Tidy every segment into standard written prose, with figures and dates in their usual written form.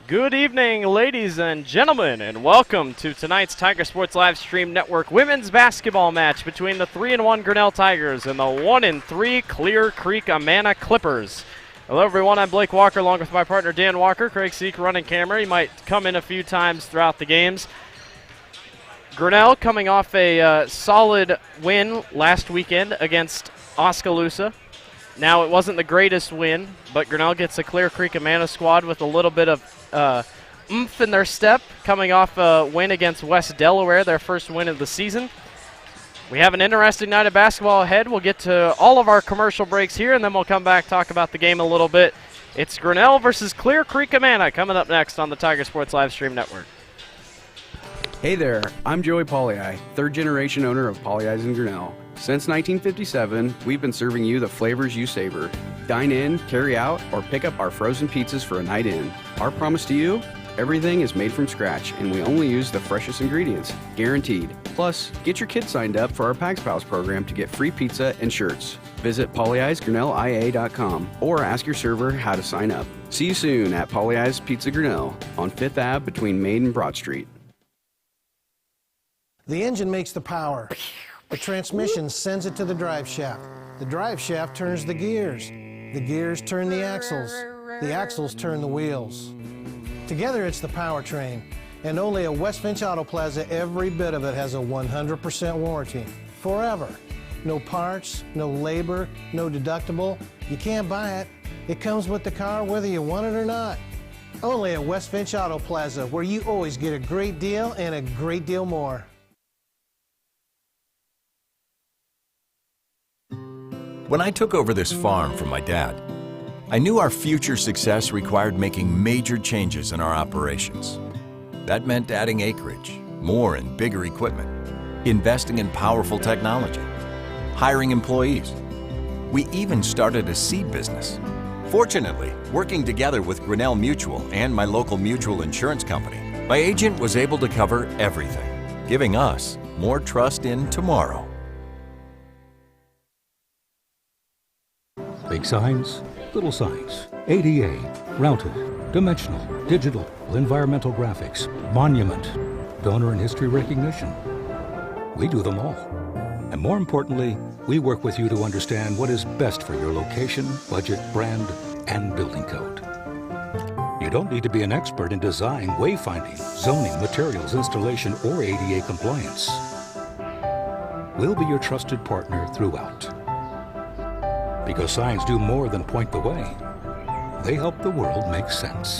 Good evening, ladies and gentlemen, and welcome to tonight's Tiger Sports Live Stream Network women's basketball match between the 3-1 Grinnell Tigers and the 1-3 Clear Creek Amana Clippers. Hello, everyone. I'm Blake Walker, along with my partner Dan Walker. Craig Seek running camera. He might come in a few times throughout the games. Grinnell coming off a solid win last weekend against Oskaloosa. Now, it wasn't the greatest win, but Grinnell gets a Clear Creek Amana squad with a little bit of oomph in their step, coming off a win against West Delaware, their first win of the season. We have an interesting night of basketball ahead. We'll get to all of our commercial breaks here, and then we'll come back, talk about the game a little bit. It's Grinnell versus Clear Creek Amana coming up next on the Tiger Sports Live Stream Network. Hey there, I'm Joey Pollyi, third-generation owner of Pollyi's in Grinnell. Since 1957, we've been serving you the flavors you savor. Dine in, carry out, or pick up our frozen pizzas for a night in. Our promise to you? Everything is made from scratch, and we only use the freshest ingredients, guaranteed. Plus, get your kids signed up for our Pags Pals program to get free pizza and shirts. Visit pollyi'sgrinnellia.com or ask your server how to sign up. See you soon at Pollyi's Pizza Grinnell on 5th Ave between Main and Broad Street. The engine makes the power. The transmission sends it to the drive shaft. The drive shaft turns the gears. The gears turn the axles. The axles turn the wheels. Together it's the powertrain. And only at West Finch Auto Plaza, every bit of it has a 100% warranty. Forever. No parts, no labor, no deductible. You can't buy it. It comes with the car whether you want it or not. Only at West Finch Auto Plaza, where you always get a great deal and a great deal more. When I took over this farm from my dad, I knew our future success required making major changes in our operations. That meant adding acreage, more and bigger equipment, investing in powerful technology, hiring employees. We even started a seed business. Fortunately, working together with Grinnell Mutual and my local mutual insurance company, my agent was able to cover everything, giving us more trust in tomorrow. Big signs, little signs, ADA, routed, dimensional, digital, environmental graphics, monument, donor and history recognition. We do them all. And more importantly, we work with you to understand what is best for your location, budget, brand, and building code. You don't need to be an expert in design, wayfinding, zoning, materials, installation, or ADA compliance. We'll be your trusted partner throughout. Because signs do more than point the way. They help the world make sense.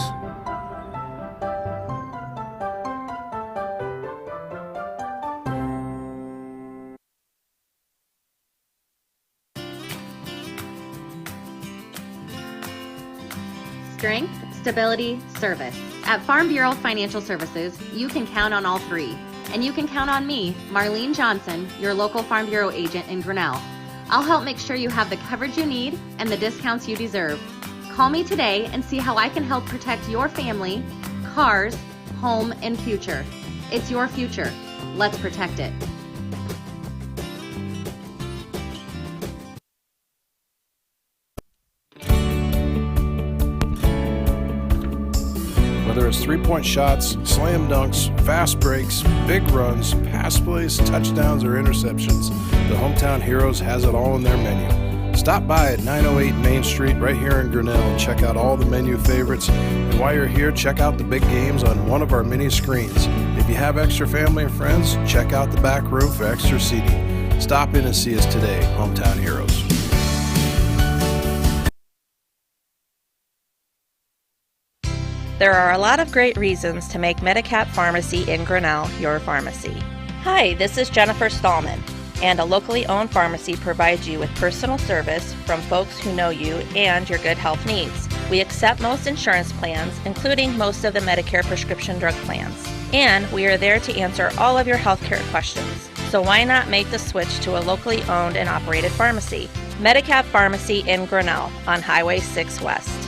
Strength, stability, service. At Farm Bureau Financial Services, you can count on all three. And you can count on me, Marlene Johnson, your local Farm Bureau agent in Grinnell. I'll help make sure you have the coverage you need and the discounts you deserve. Call me today and see how I can help protect your family, cars, home, and future. It's your future. Let's protect it. Whether it's three-point shots, slam dunks, fast breaks, big runs, pass plays, touchdowns, or interceptions, the Hometown Heroes has it all in their menu. Stop by at 908 Main Street right here in Grinnell and check out all the menu favorites. And while you're here, check out the big games on one of our mini screens. If you have extra family or friends, check out the back room for extra seating. Stop in and see us today, Hometown Heroes. There are a lot of great reasons to make Medicap Pharmacy in Grinnell your pharmacy. Hi, this is Jennifer Stallman, and a locally owned pharmacy provides you with personal service from folks who know you and your good health needs. We accept most insurance plans, including most of the Medicare prescription drug plans. And we are there to answer all of your healthcare questions. So why not make the switch to a locally owned and operated pharmacy? Medicap Pharmacy in Grinnell on Highway 6 West.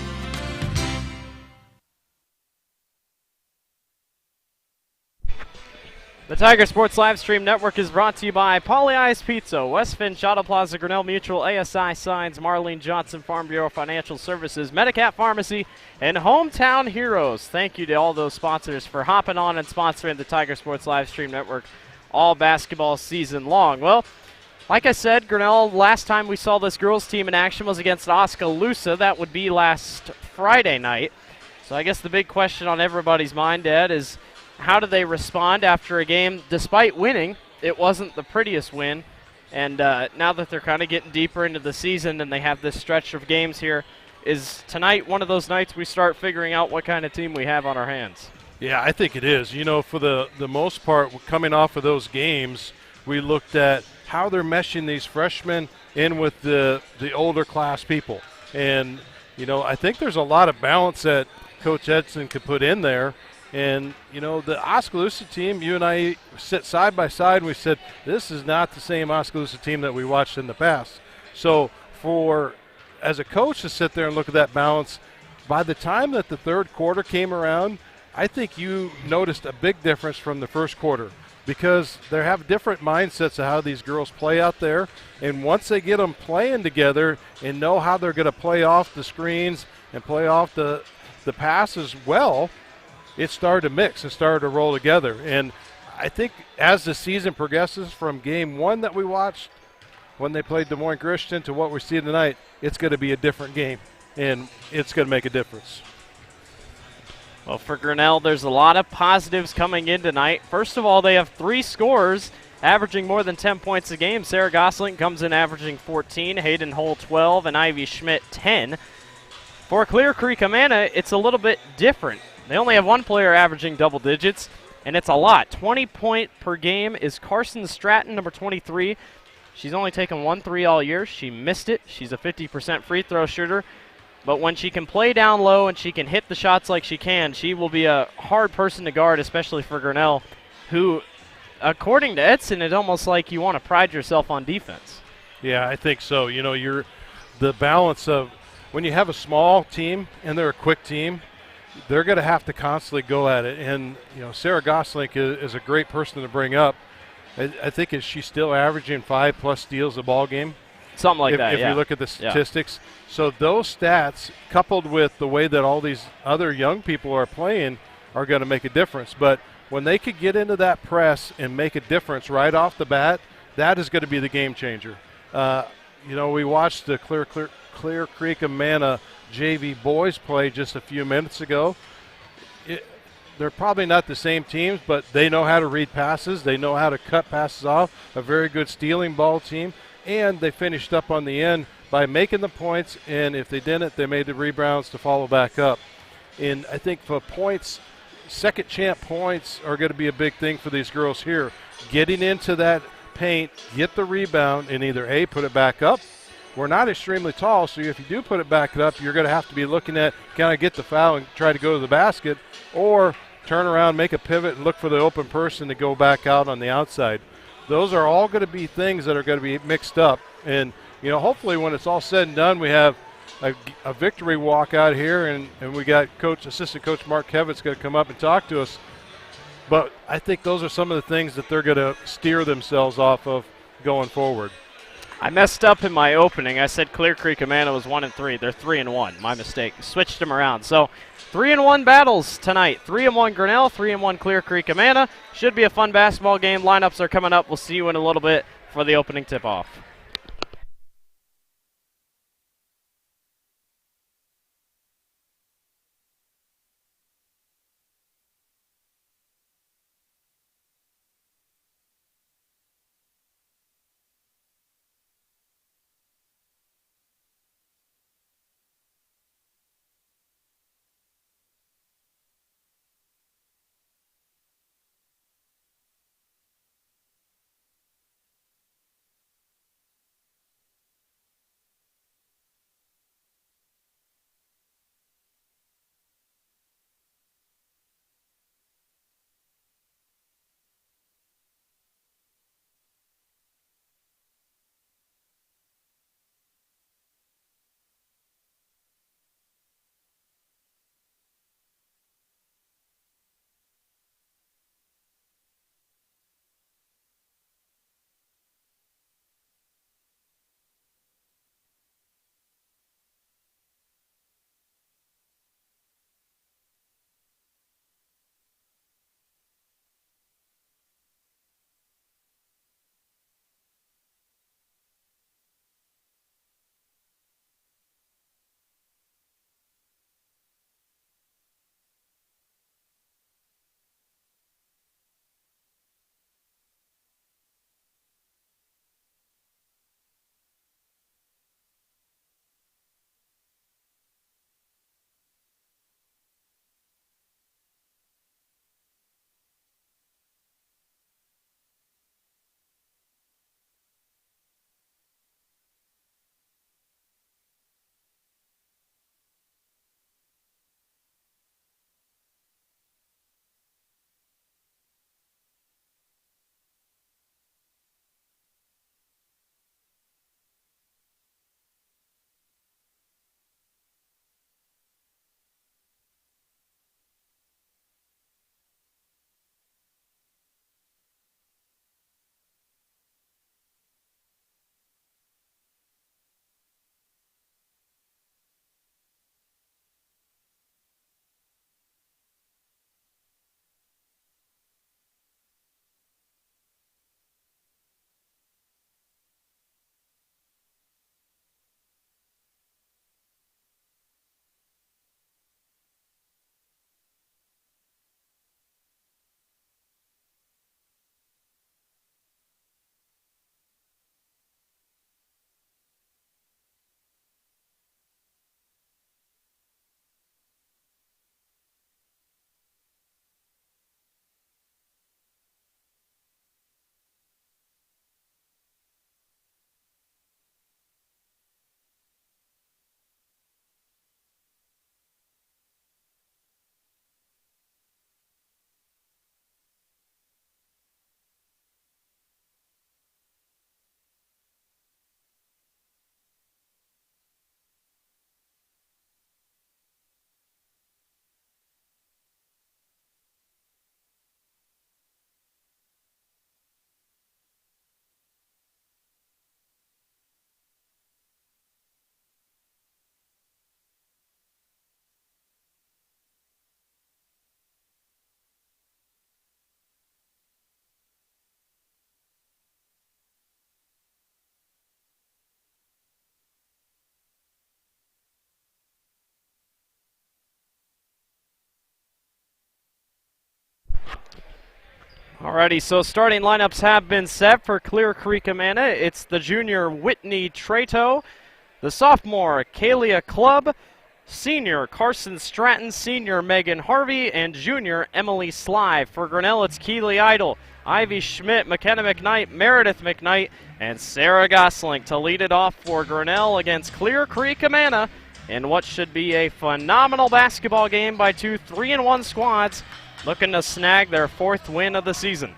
The Tiger Sports Live Stream Network is brought to you by Pauly Ice Pizza, Westfin, Auto Plaza, Grinnell Mutual, ASI Signs, Marlene Johnson, Farm Bureau Financial Services, Medicat Pharmacy, and Hometown Heroes. Thank you to all those sponsors for hopping on and sponsoring the Tiger Sports Live Stream Network all basketball season long. Well, like I said, Grinnell, last time we saw this girls team in action was against Oskaloosa. That would be last Friday night. So I guess the big question on everybody's mind, Ed, is how do they respond after a game? Despite winning, it wasn't the prettiest win. And now that they're kind of getting deeper into the season and they have this stretch of games here, is tonight one of those nights we start figuring out what kind of team we have on our hands? Yeah, I think it is. You know, for the most part, coming off of those games, we looked at how they're meshing these freshmen in with the older class people. And, you know, I think there's a lot of balance that Coach Edson could put in there. And, you know, the Oskaloosa team, you and I sit side by side and we said, this is not the same Oskaloosa team that we watched in the past. So as a coach to sit there and look at that balance, by the time that the third quarter came around, I think you noticed a big difference from the first quarter because they have different mindsets of how these girls play out there. And once they get them playing together and know how they're going to play off the screens and play off the passes well, it started to mix and started to roll together. And I think as the season progresses from game one that we watched when they played Des Moines Christian to what we see tonight, it's going to be a different game, and it's going to make a difference. Well, for Grinnell, there's a lot of positives coming in tonight. First of all, they have 3 scorers averaging more than 10 points a game. Sarah Gosling comes in averaging 14, Hayden Hull 12, and Ivy Schmidt 10. For Clear Creek Amana, it's a little bit different. They only have 1 player averaging double digits, and it's a lot. 20 point per game is Carson Stratton, number 23. She's only taken 1 3 all year. She missed it. She's a 50% free throw shooter. But when she can play down low and she can hit the shots like she can, she will be a hard person to guard, especially for Grinnell, who, according to Edson, it's almost like you want to pride yourself on defense. Yeah, I think so. You know, the balance of when you have a small team and they're a quick team, they're going to have to constantly go at it. And, you know, Sarah Gosling is a great person to bring up. I think she's still averaging 5+ steals a ball game. Something like that, if yeah. you look at the statistics. Yeah. So those stats, coupled with the way that all these other young people are playing, are going to make a difference. But when they could get into that press and make a difference right off the bat, that is going to be the game changer. You know, we watched the Clear Creek Amana JV boys play just a few minutes ago. They're probably not the same teams, but they know how to read passes. They know how to cut passes off. A very good stealing ball team. And they finished up on the end by making the points, and if they didn't, they made the rebounds to follow back up. And I think for points, second chance points are going to be a big thing for these girls here. Getting into that paint, get the rebound, and either A, put it back up. We're not extremely tall, so if you do put it back up, you're going to have to be looking at, can I get the foul and try to go to the basket, or turn around, make a pivot, and look for the open person to go back out on the outside. Those are all going to be things that are going to be mixed up. And, you know, hopefully when it's all said and done, we have a victory walk out here, and we got Assistant Coach Mark Kevitz going to come up and talk to us. But I think those are some of the things that they're going to steer themselves off of going forward. I messed up in my opening. I said Clear Creek Amana was 1-3. They're 3-1. My mistake. Switched them around. So 3-1 battles tonight. 3-1 Grinnell, 3-1 Clear Creek Amana. Should be a fun basketball game. Lineups are coming up. We'll see you in a little bit for the opening tip-off. Alrighty, so starting lineups have been set for Clear Creek Amana. It's the junior Whitney Trato, the sophomore Kalia Clubb, senior Carson Stratton, senior Megan Harvey, and junior Emily Sly. For Grinnell, it's Keely Idle, Ivy Schmidt, McKenna McKnight, Meredith McKnight, and Sarah Gosling to lead it off for Grinnell against Clear Creek Amana in what should be a phenomenal basketball game by two 3-1 squads looking to snag their 4th win of the season.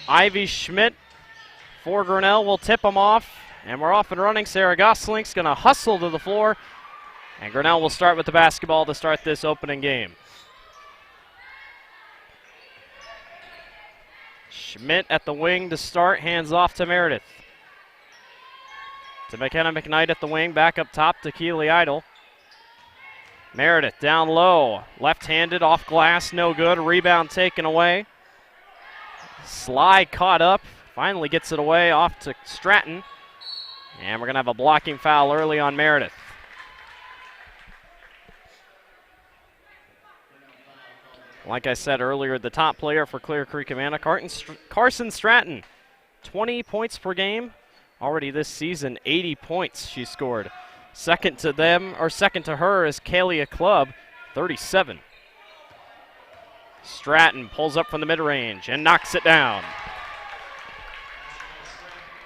Ivy Schmidt for Grinnell will tip them off, and we're off and running. Sarah Gosling's going to hustle to the floor, and Grinnell will start with the basketball to start this opening game. Schmidt at the wing to start, hands off to Meredith. To McKenna McKnight at the wing, back up top to Keely Idle. Meredith down low, left-handed, off glass, no good. Rebound taken away. Sly caught up, finally gets it away, off to Stratton. And we're going to have a blocking foul early on Meredith. Like I said earlier, the top player for Clear Creek Amana, Carson Stratton. 20 points per game. Already this season, 80 points she scored. Second to her is Kalia Clubb, 37. Stratton pulls up from the mid-range and knocks it down.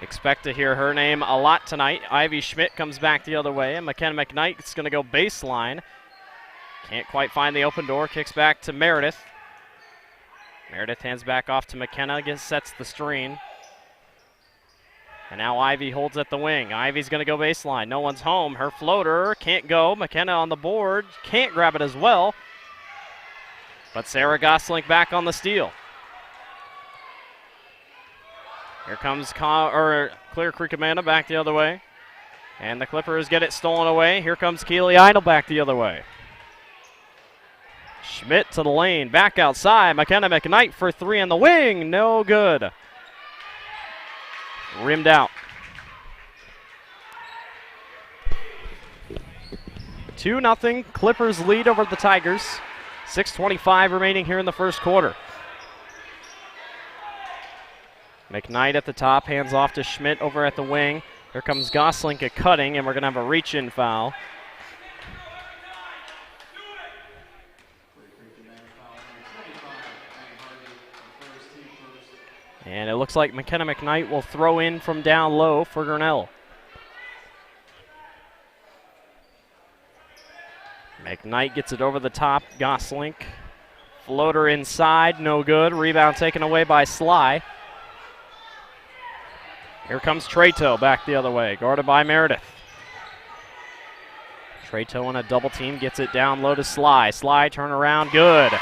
Expect to hear her name a lot tonight. Ivy Schmidt comes back the other way, and McKenna McKnight is going to go baseline. Can't quite find the open door, kicks back to Meredith. Meredith hands back off to McKenna, sets the screen. And now Ivy holds at the wing. Ivy's going to go baseline. No one's home. Her floater can't go. McKenna on the board. Can't grab it as well. But Sarah Gosling back on the steal. Here comes Clear Creek Amana back the other way. And the Clippers get it stolen away. Here comes Keely Idle back the other way. Schmidt to the lane. Back outside. McKenna McKnight for 3 in the wing. No good. Rimmed out. 2-0 Clippers lead over the Tigers. 6:25 remaining here in the first quarter. McKnight at the top, hands off to Schmidt over at the wing. Here comes Gosling cutting, and we're going to have a reach-in foul. And it looks like McKenna McKnight will throw in from down low for Grinnell. McKnight gets it over the top. Gosling. Floater inside, no good. Rebound taken away by Sly. Here comes Trato back the other way, guarded by Meredith. Trato in a double team, gets it down low to Sly. Sly turn around, good.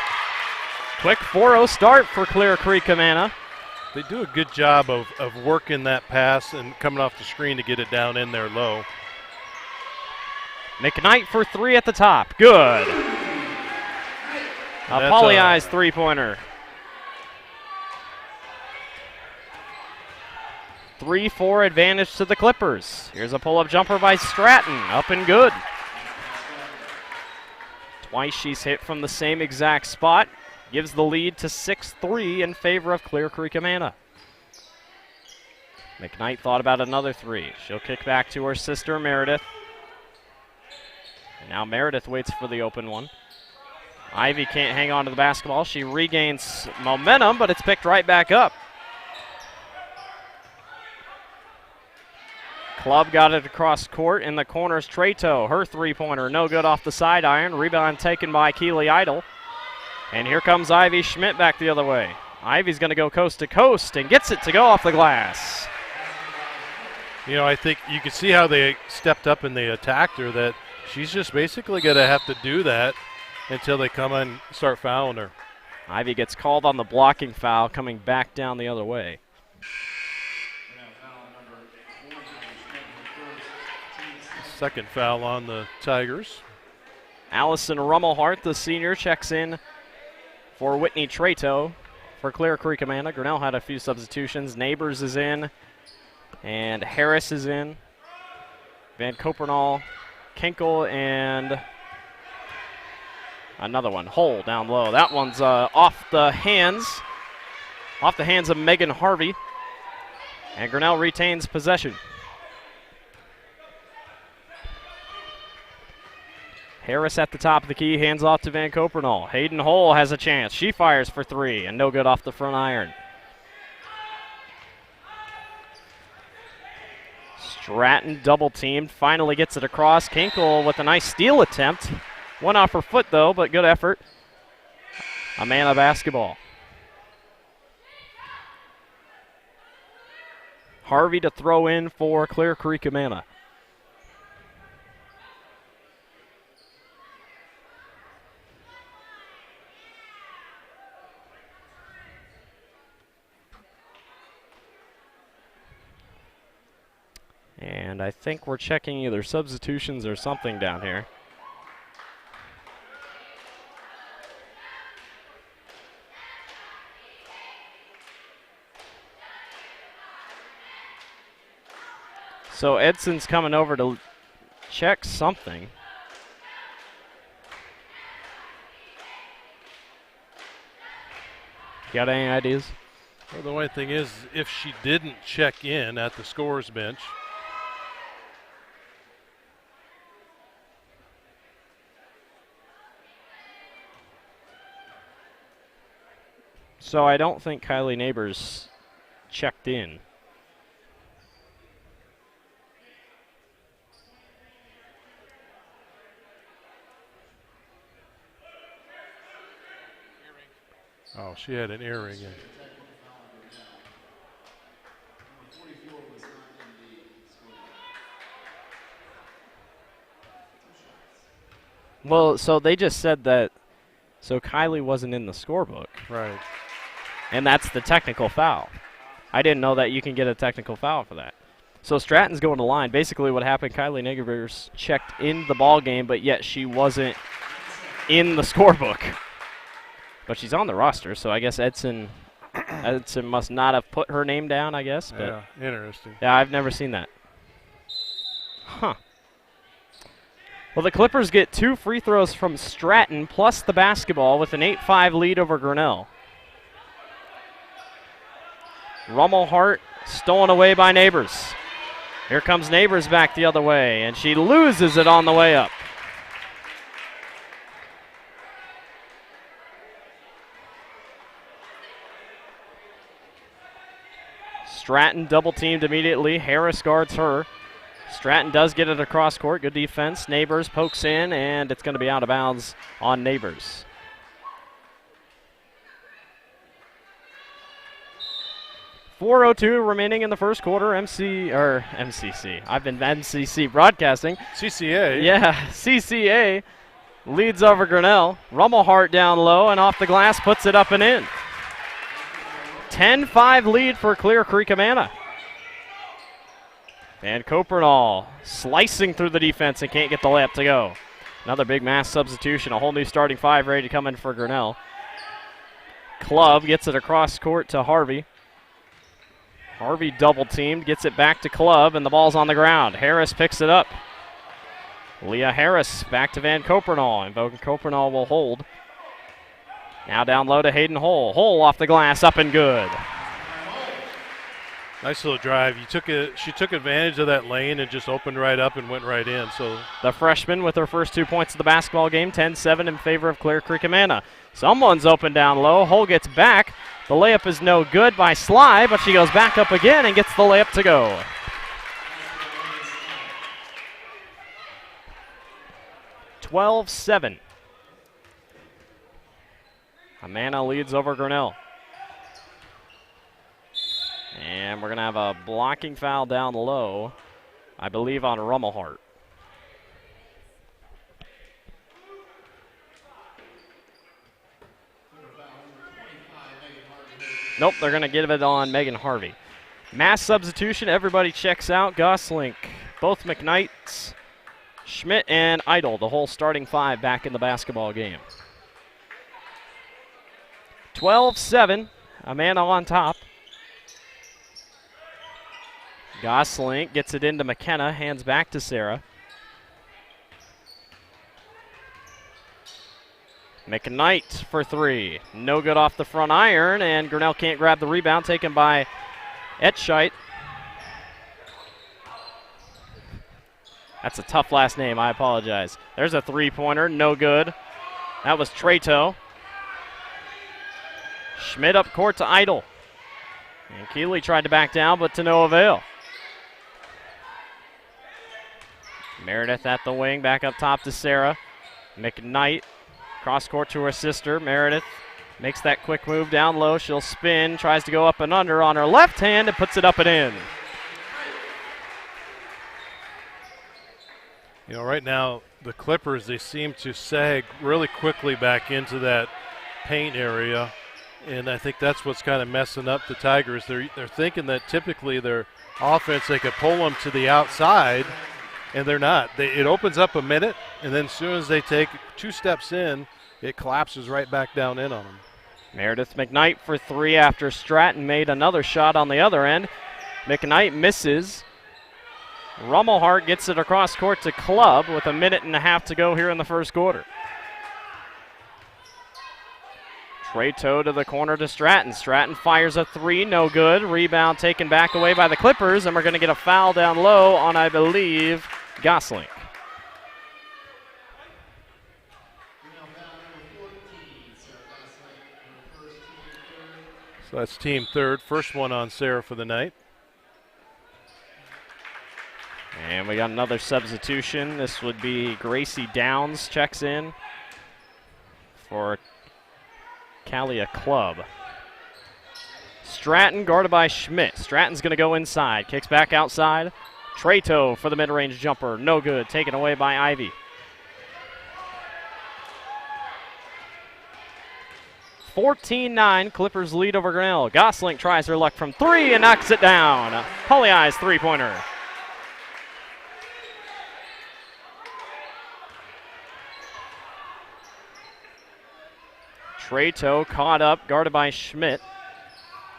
Quick 4-0 start for Clear Creek Amana. They do a good job of working that pass and coming off the screen to get it down in there low. McKnight for 3 at the top. Good. A Polly-Eyes three-pointer. 3-4 advantage to the Clippers. Here's a pull-up jumper by Stratton. Up and good. Twice she's hit from the same exact spot. Gives the lead to 6-3 in favor of Clear Creek Amana. McKnight thought about another 3. She'll kick back to her sister, Meredith. And now Meredith waits for the open one. Ivy can't hang on to the basketball. She regains momentum, but it's picked right back up. Clubb got it across court. In the corners, Trato. Her three-pointer, no good off the side iron. Rebound taken by Keely Idle. And here comes Ivy Schmidt back the other way. Ivy's going to go coast to coast and gets it to go off the glass. You know, I think you can see how they stepped up and they attacked her, that she's just basically going to have to do that until they come and start fouling her. Ivy gets called on the blocking foul, coming back down the other way. Second foul on the Tigers. Allison Rummelhart, the senior, checks in for Whitney Trato for Clear Creek Amana. Grinnell had a few substitutions. Neighbors is in, and Harris is in. Van Kopernal, Kenkel, and Another one, Hull down low. That one's off the hands of Megan Harvey. And Grinnell retains possession. Harris at the top of the key, hands off to Van Copernal. Hayden Hull has a chance. She fires for three, and no good off the front iron. Stratton double teamed, finally gets it across. Kinkle with a nice steal attempt. One off her foot though, but good effort. Amana basketball. Harvey to throw in for Clear Creek Amana. And I think we're checking either substitutions or something down here. So Edson's coming over to check something. Got any ideas? Well, the only thing is, if she didn't check in at the scorer's bench, so I don't think Kylie Neighbors checked in. oh, she had an earring in. Well, so they just said that, so Kylie wasn't in the scorebook. Right. And that's the technical foul. I didn't know that you can get a technical foul for that. So Stratton's going to line. Basically what happened, Kylie Neighbors checked in the ball game, but yet she wasn't in the scorebook. But she's on the roster, so I guess Edson must not have put her name down, I guess. But Yeah, interesting. yeah, I've never seen that. Huh. Well, the Clippers get 2 free throws from Stratton plus the basketball with an 8-5 lead over Grinnell. Rummelhart stolen away by Neighbors. Here comes Neighbors back the other way, and she loses it on the way up. Stratton double teamed immediately. Harris guards her. Stratton does get it across court. Good defense. Neighbors pokes in, and it's going to be out of bounds on Neighbors. .402 remaining in the first quarter. MCC. I've been MCC broadcasting. CCA. Yeah, CCA leads over Grinnell. Rummelhart down low and off the glass puts it up and in. 10-5 lead for Clear Creek Amana. Van Copernal slicing through the defense and can't get the layup to go. Another big mass substitution. A whole new starting five ready to come in for Grinnell. Club gets it across court to Harvey. Harvey double teamed, gets it back to Club, and the ball's on the ground. Harris picks it up. Leah Harris back to Van Copernal, and Van Copernal will hold. Now down low to Hayden Hull. Hull off the glass, up and good. Nice little drive. She took advantage of that lane and just opened right up and went right in. So the freshman with her first 2 points of the basketball game, 10-7 in favor of Clear Creek Amana. Someone's open down low. Hull gets back. The layup is no good by Sly, but she goes back up again and gets the layup to go. (12-7). Amana leads over Grinnell. And we're going to have a blocking foul down low, I believe on Rummelhart. Nope, they're going to give it on Megan Harvey. Mass substitution, everybody checks out. Goslink, both McKnights, Schmidt, and Idle, the whole starting five back in the basketball game. 12-7, Amana on top. Goslink gets it into McKenna, hands back to Sarah. McKnight for three. No good off the front iron, and Grinnell can't grab the rebound, taken by Etscheit. That's a tough last name, I apologize. There's a three-pointer, no good. That was Trato. Schmidt up court to Idle. And Keeley tried to back down, but to no avail. Meredith at the wing, back up top to Sarah. McKnight, cross court to her sister. Meredith makes that quick move down low. She'll spin, tries to go up and under on her left hand, and puts it up and in. You know, right now, the Clippers, they seem to sag really quickly back into that paint area, and I think that's what's kind of messing up the Tigers. They're thinking that typically their offense, they could pull them to the outside, and they're not. It opens up a minute, and then as soon as they take 2 steps in, it collapses right back down in on them. Meredith McKnight for three after Stratton made another shot on the other end. McKnight misses. Rummelhart gets it across court to Clubb with a minute and a half to go here in the first quarter. Trato to the corner to Stratton. Stratton fires a three, no good. Rebound taken back away by the Clippers, and we're going to get a foul down low on, I believe, Gosling. So that's team third. First one on Sarah for the night. And we got another substitution. This would be Gracie Downs checks in for Calia Clubb. Stratton guarded by Schmidt. Stratton's going to go inside. Kicks back outside. Trato for the mid-range jumper. No good. Taken away by Ivy. 14-9. Clippers lead over Grinnell. Gosling tries her luck from three and knocks it down. Pollyeyes three-pointer. Trato caught up, guarded by Schmidt.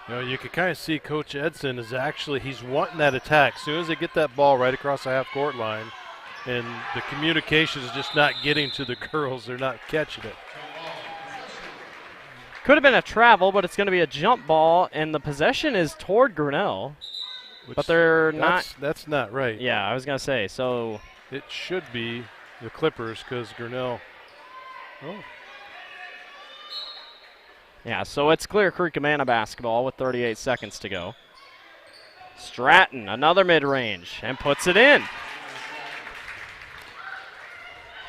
You know, you can kind of see Coach Edson is actually, he's wanting that attack. As soon as they get that ball right across the half-court line, and the communication is just not getting to the girls. They're not catching it. Could have been a travel, but it's going to be a jump ball, and the possession is toward Grinnell. But they're not. That's not right. Yeah, I was going to say. So it should be the Clippers because Grinnell. Oh. Yeah, so it's Clear Creek Amana basketball with 38 seconds to go. Stratton, another mid-range, and puts it in.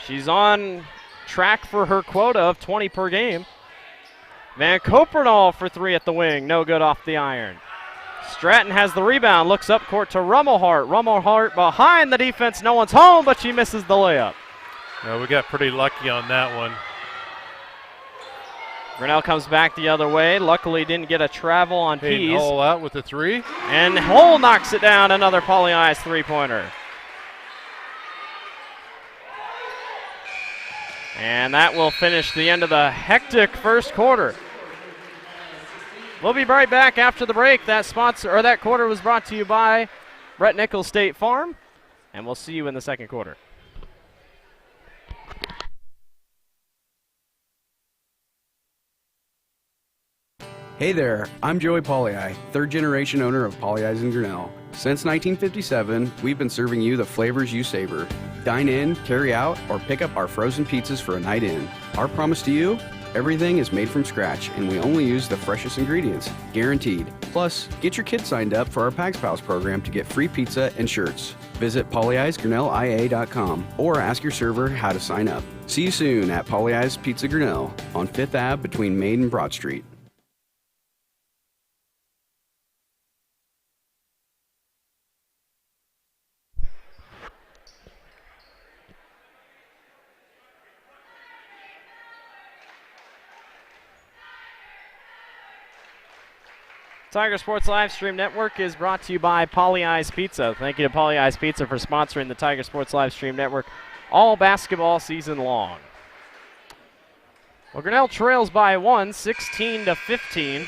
She's on track for her quota of 20 per game. Van Kopernal for three at the wing, no good off the iron. Stratton has the rebound, looks up court to Rummelhart. Rummelhart behind the defense, no one's home, but she misses the layup. Yeah, we got pretty lucky on that one. Grinnell comes back the other way. Luckily didn't get a travel on Pease. Hole out with the three. And Hull knocks it down, another Pollyeyes three-pointer. And that will finish the end of the hectic first quarter. We'll be right back after the break. That quarter was brought to you by Brett Nichols State Farm, and we'll see you in the second quarter. Hey there, I'm Joey Polleyeye, third-generation owner of Pollyeyes in Grinnell. Since 1957, we've been serving you the flavors you savor. Dine in, carry out, or pick up our frozen pizzas for a night in. Our promise to you? Everything is made from scratch, and we only use the freshest ingredients, guaranteed. Plus, get your kids signed up for our Pags Pals program to get free pizza and shirts. Visit PollyeyesGrinnellIA.com or ask your server how to sign up. See you soon at Pollyeyes Pizza Grinnell on 5th Ave between Main and Broad Street. Tiger Sports Live Stream Network is brought to you by Pollyeyes Pizza. Thank you to Pollyeyes Pizza for sponsoring the Tiger Sports Live Stream Network all basketball season long. Well, Grinnell trails by one, 16-15.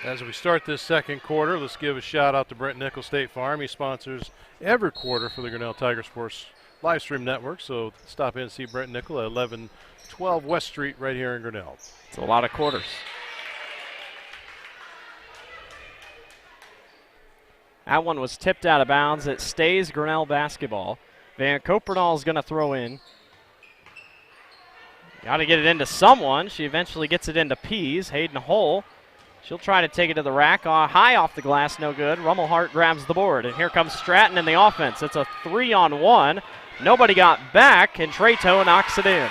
As we start this second quarter, let's give a shout out to Brett Nichols State Farm. He sponsors every quarter for the Grinnell Tiger Sports live stream network, so stop in and see Brent Nickel at 1112 West Street right here in Grinnell. It's a lot of quarters. That one was tipped out of bounds. It stays Grinnell basketball. Van Kopernal is going to throw in. Got to get it into someone. She eventually gets it into Pease. Hayden Hull. She'll try to take it to the rack. High off the glass, no good. Rummelhart grabs the board. And here comes Stratton in the offense. It's a 3-on-1. Nobody got back, and Treto knocks it in.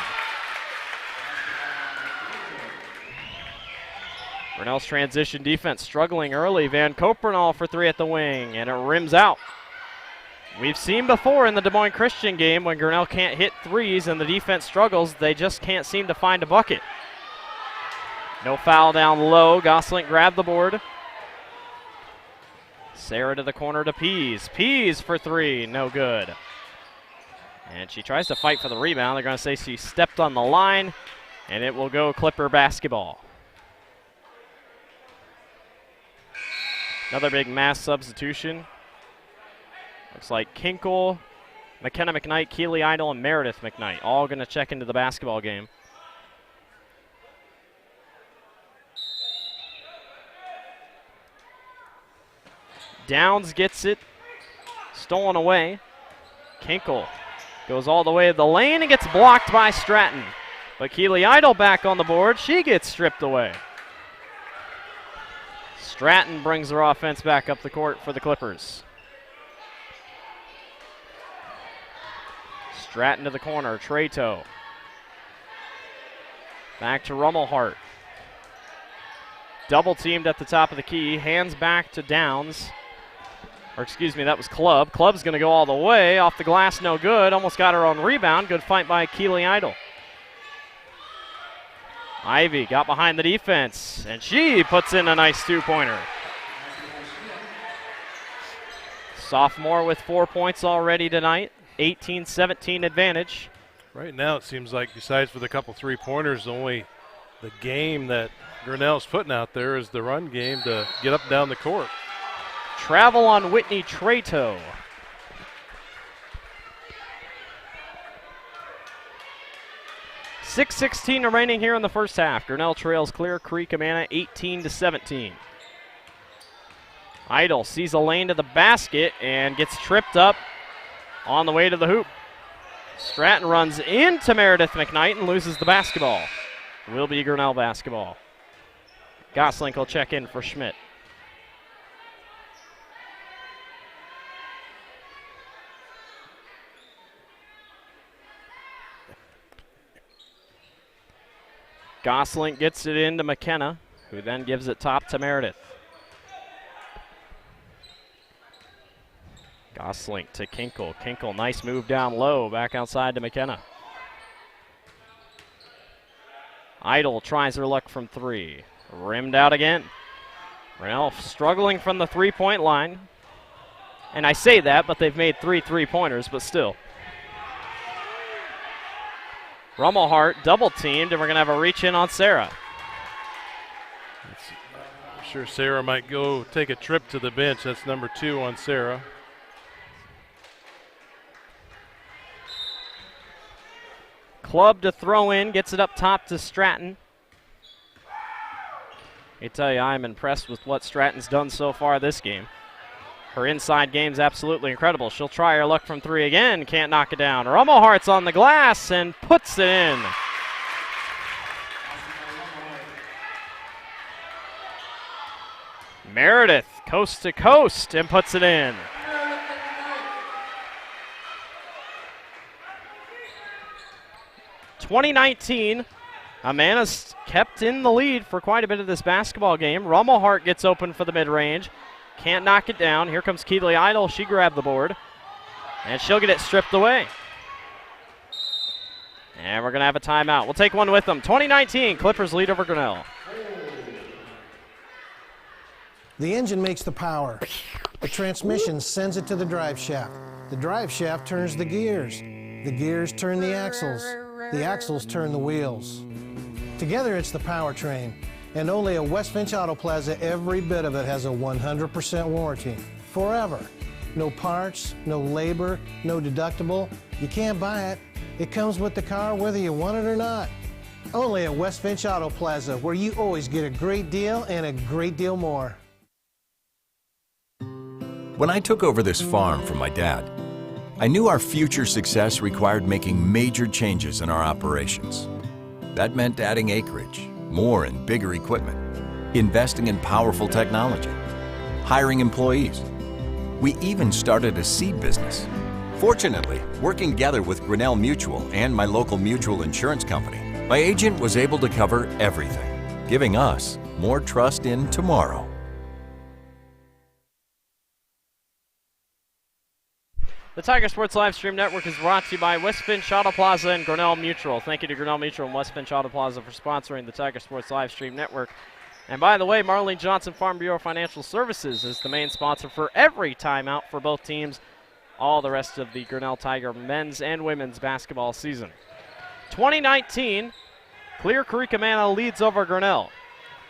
Grinnell's transition defense struggling early. Van Kopernal for 3 at the wing, and it rims out. We've seen before in the Des Moines Christian game when Grinnell can't hit threes and the defense struggles, they just can't seem to find a bucket. No foul down low. Gosling grabbed the board. Sarah to the corner to Pease. Pease for 3, no good. And she tries to fight for the rebound. They're going to say she stepped on the line, and it will go Clipper basketball. Another big mass substitution. Looks like Kinkle, McKenna McKnight, Keely Idle, and Meredith McKnight all going to check into the basketball game. Downs gets it, stolen away. Kinkle goes all the way to the lane and gets blocked by Stratton. But Keely Idle back on the board. She gets stripped away. Stratton brings her offense back up the court for the Clippers. Stratton to the corner, Treto. Back to Rummelhart. Double teamed at the top of the key, hands back to Downs. Or excuse me, that was Clubb. Clubb's going to go all the way, off the glass, no good. Almost got her own rebound. Good fight by Keely Idle. Ivy got behind the defense, and she puts in a nice two-pointer. Sophomore with 4 points already tonight. 18-17 advantage. Right now it seems like besides for the couple three-pointers, only the game that Grinnell's putting out there is the run game to get up and down the court. Travel on Whitney Treto. .6:16 remaining here in the first half. Grinnell trails Clear Creek Amana 18-17. Idle sees a lane to the basket and gets tripped up on the way to the hoop. Stratton runs into Meredith McKnight and loses the basketball. Will be Grinnell basketball. Gosling will check in for Schmidt. Gosling gets it into McKenna, who then gives it top to Meredith. Gosling to Kinkle. Kinkle, nice move down low, back outside to McKenna. Idle tries her luck from 3. Rimmed out again. Grinnell struggling from the three-point line. And I say that, but they've made 3 three-pointers, but still. Rummelhart double teamed, and we're going to have a reach in on Sarah. I'm sure Sarah might go take a trip to the bench. That's number 2 on Sarah. Clubb to throw in, gets it up top to Stratton. I tell you, I'm impressed with what Stratton's done so far this game. Her inside game's absolutely incredible. She'll try her luck from 3 again, can't knock it down. Rummelhart's on the glass and puts it in. Meredith, coast to coast, and puts it in. .2019, Amana's kept in the lead for quite a bit of this basketball game. Rummelhart gets open for the mid-range. Can't knock it down. Here comes Keely Idle. She grabbed the board. And she'll get it stripped away. And we're going to have a timeout. We'll take one with them. 2019, Clippers lead over Grinnell. The engine makes the power. The transmission sends it to the drive shaft. The drive shaft turns the gears. The gears turn the axles. The axles turn the wheels. Together it's the powertrain. And only at West Finch Auto Plaza, every bit of it has a 100% warranty. Forever. No parts, no labor, no deductible, You can't buy it. It comes with the car whether you want it or not. Only at West Finch Auto Plaza, where you always get a great deal and a great deal more. When I took over this farm from my dad, I knew our future success required making major changes in our operations. That meant adding acreage, more and bigger equipment, investing in powerful technology, hiring employees. We even started a seed business. Fortunately, working together with Grinnell Mutual and my local mutual insurance company, my agent was able to cover everything, giving us more trust in tomorrow. The Tiger Sports Live Stream Network is brought to you by West Finch Auto Plaza and Grinnell Mutual. Thank you to Grinnell Mutual and West Finch Auto Plaza for sponsoring the Tiger Sports Live Stream Network. And by the way, Marlene Johnson Farm Bureau Financial Services is the main sponsor for every timeout for both teams, all the rest of the Grinnell Tiger men's and women's basketball season. 2019, Clear Creek Amana leads over Grinnell.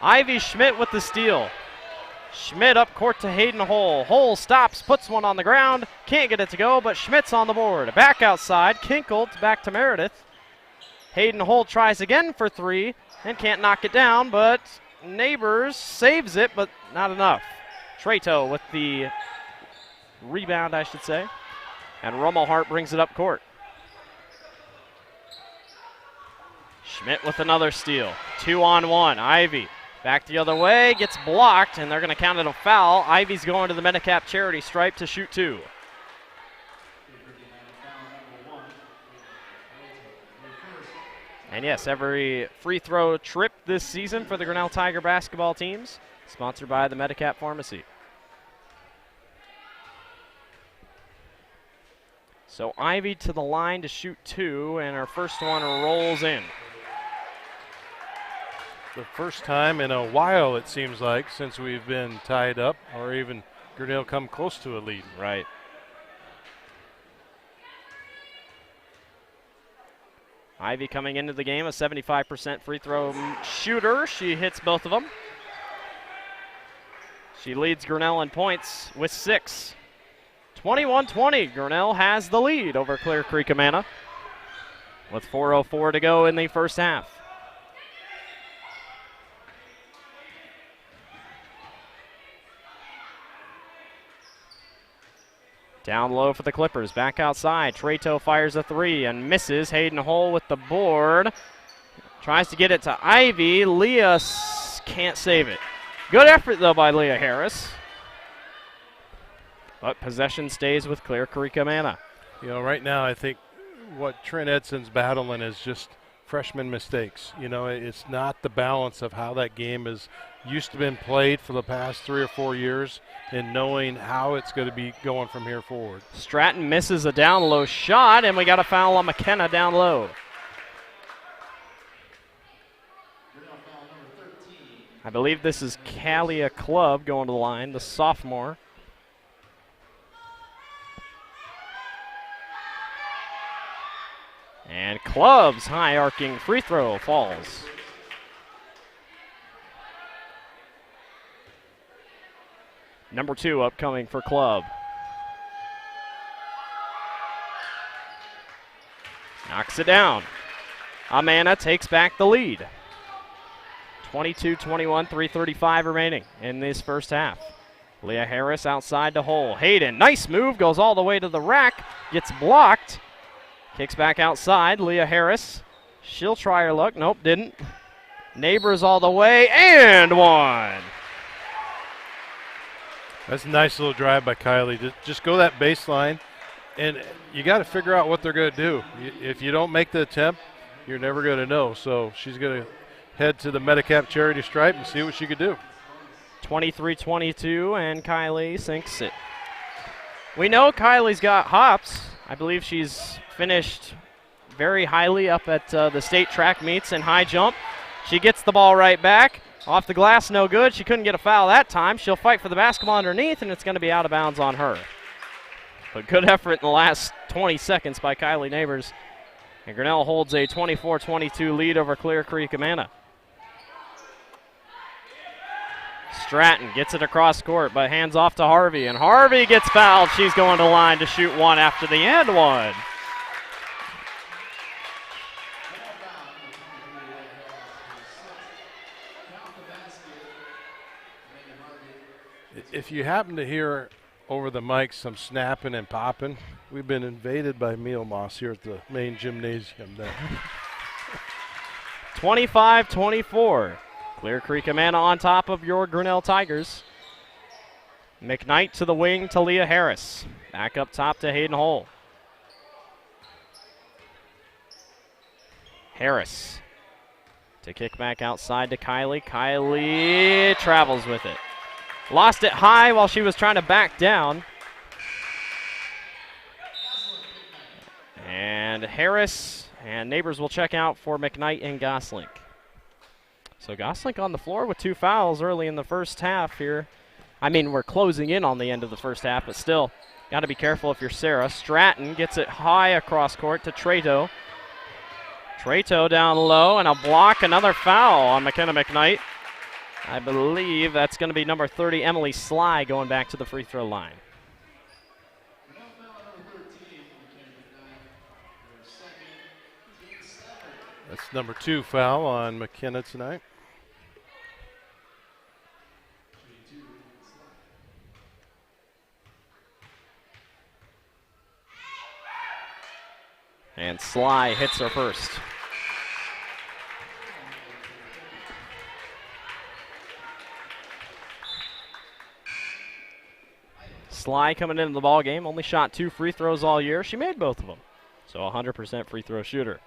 Ivy Schmidt with the steal. Schmidt up court to Hayden Hole. Hole stops, puts one on the ground. Can't get it to go, but Schmidt's on the board. Back outside, Kinkle back to Meredith. Hayden Hole tries again for three and can't knock it down, but Neighbors saves it, but not enough. Treto with the rebound, I should say. And Rummelhart brings it up court. Schmidt with another steal. 2-on-1. Ivy back the other way, gets blocked, and they're going to count it a foul. Ivy's going to the Medicap charity stripe to shoot two. And yes, every free throw trip this season for the Grinnell Tiger basketball teams, sponsored by the Medicap Pharmacy. So Ivy to the line to shoot two, and her first one rolls in. The first time in a while, it seems like, since we've been tied up or even Grinnell come close to a lead. Right. Ivy coming into the game, a 75% free throw shooter. She hits both of them. She leads Grinnell in points with 6. 21-20, Grinnell has the lead over Clear Creek Amana with 4:04 to go in the first half. Down low for the Clippers, back outside. Treto fires a three and misses. Hayden Hole with the board. Tries to get it to Ivy. Leah can't save it. Good effort, though, by Leah Harris. But possession stays with Clear Creek Amana. You know, right now I think what Trent Edson's battling is just freshman mistakes. You know, it's not the balance of how that game is used to been played for the past 3 or 4 years and knowing how it's going to be going from here forward. Stratton misses a down low shot, and we got a foul on McKenna down low. I believe this is Kalia Clubb going to the line, the sophomore. And Clubb's high arcing free throw falls. Number 2 upcoming for Clubb. Knocks it down. Amana takes back the lead. 22-21, 3:35 remaining in this first half. Leah Harris outside to Hole. Hayden, nice move, goes all the way to the rack, gets blocked. Kicks back outside, Leah Harris. She'll try her luck. Nope, didn't. Neighbors all the way, and one. That's a nice little drive by Kylie. Just go that baseline, and you got to figure out what they're going to do. If you don't make the attempt, you're never going to know. So she's going to head to the Medicap charity stripe and see what she could do. 23-22, and Kylie sinks it. We know Kylie's got hops. I believe she's finished very highly up at the state track meets in high jump. She gets the ball right back. Off the glass, no good. She couldn't get a foul that time. She'll fight for the basketball underneath, and it's going to be out of bounds on her. But good effort in the last 20 seconds by Kylie Neighbors. And Grinnell holds a 24-22 lead over Clear Creek Amana. Stratton gets it across court, but hands off to Harvey, and Harvey gets fouled. She's going to the line to shoot one after the and one. If you happen to hear over the mic some snapping and popping, we've been invaded by meal moss here at the main gymnasium there. 25-24. Clear Creek Amana on top of your Grinnell Tigers. McKnight to the wing to Leah Harris. Back up top to Hayden Hull. Harris to kick back outside to Kylie. Kylie travels with it. Lost it high while she was trying to back down. And Harris and Neighbors will check out for McKnight and Goslink. So Goslink on the floor with 2 fouls early in the first half here. I mean, we're closing in on the end of the first half, but still, got to be careful if you're Sarah. Stratton gets it high across court to Trato. Trato down low, and a block, another foul on McKenna McKnight. I believe that's going to be number 30, Emily Sly, going back to the free throw line. That's number 2 foul on McKenna tonight. And Sly hits her first. Sly coming into the ball game, only shot 2 free throws all year. She made both of them, so 100% free throw shooter.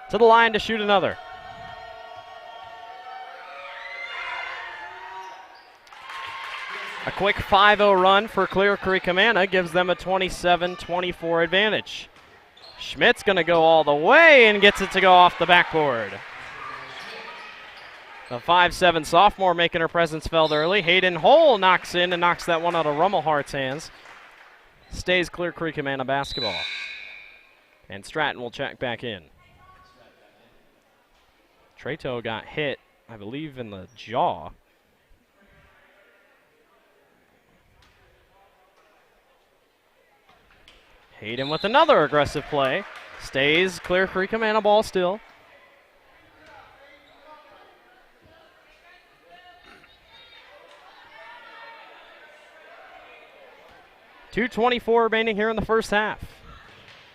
To the line to shoot another. A quick 5-0 run for Clear Creek Amana gives them a 27-24 advantage. Schmidt's going to go all the way and gets it to go off the backboard. The 5'7" sophomore making her presence felt early. Hayden Hull knocks in and knocks that one out of Rummelhart's hands. Stays Clear Creek Amana basketball. And Stratton will check back in. Trato got hit, I believe, in the jaw. Hayden with another aggressive play. Stays Clear Creek Amana ball still. .224 remaining here in the first half.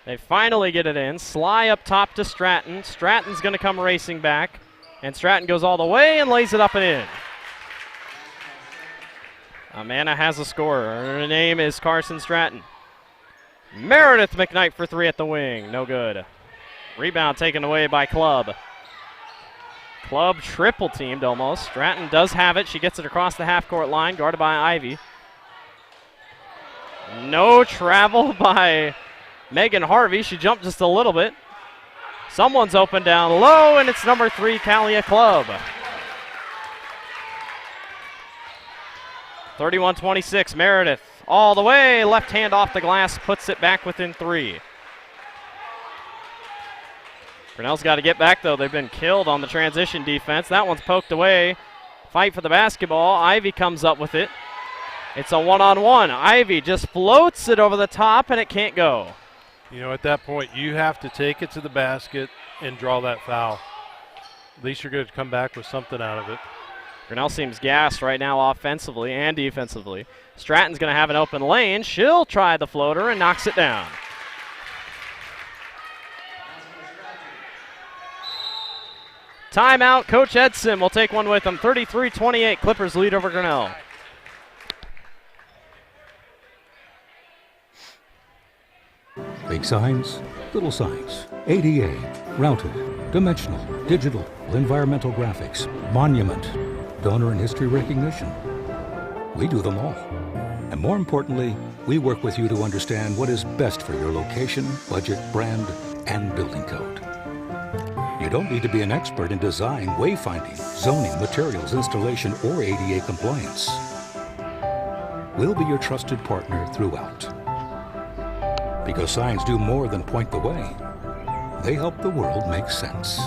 They finally get it in. Sly up top to Stratton. Stratton's going to come racing back. And Stratton goes all the way and lays it up and in. Amana has a scorer. Her name is Carson Stratton. Meredith McKnight for 3 at the wing. No good. Rebound taken away by Club. Club triple teamed almost. Stratton does have it. She gets it across the half-court line, guarded by Ivy. No travel by Megan Harvey. She jumped just a little bit. Someone's open down low, and it's number 3, Kalia Club. 31-26, Meredith all the way. Left hand off the glass, puts it back within 3. Grinnell's got to get back, though. They've been killed on the transition defense. That one's poked away. Fight for the basketball. Ivy comes up with it. It's a one-on-one. Ivy just floats it over the top, and it can't go. You know, at that point, you have to take it to the basket and draw that foul. At least you're going to come back with something out of it. Grinnell seems gassed right now offensively and defensively. Stratton's going to have an open lane. She'll try the floater and knocks it down. Timeout. Coach Edson will take one with him. 33-28. Clippers lead over Grinnell. Big signs, little signs, ADA, routed, dimensional, digital, environmental graphics, monument, donor and history recognition. We do them all. And more importantly, we work with you to understand what is best for your location, budget, brand, and building code. You don't need to be an expert in design, wayfinding, zoning, materials, installation, or ADA compliance. We'll be your trusted partner throughout. Because signs do more than point the way. They help the world make sense.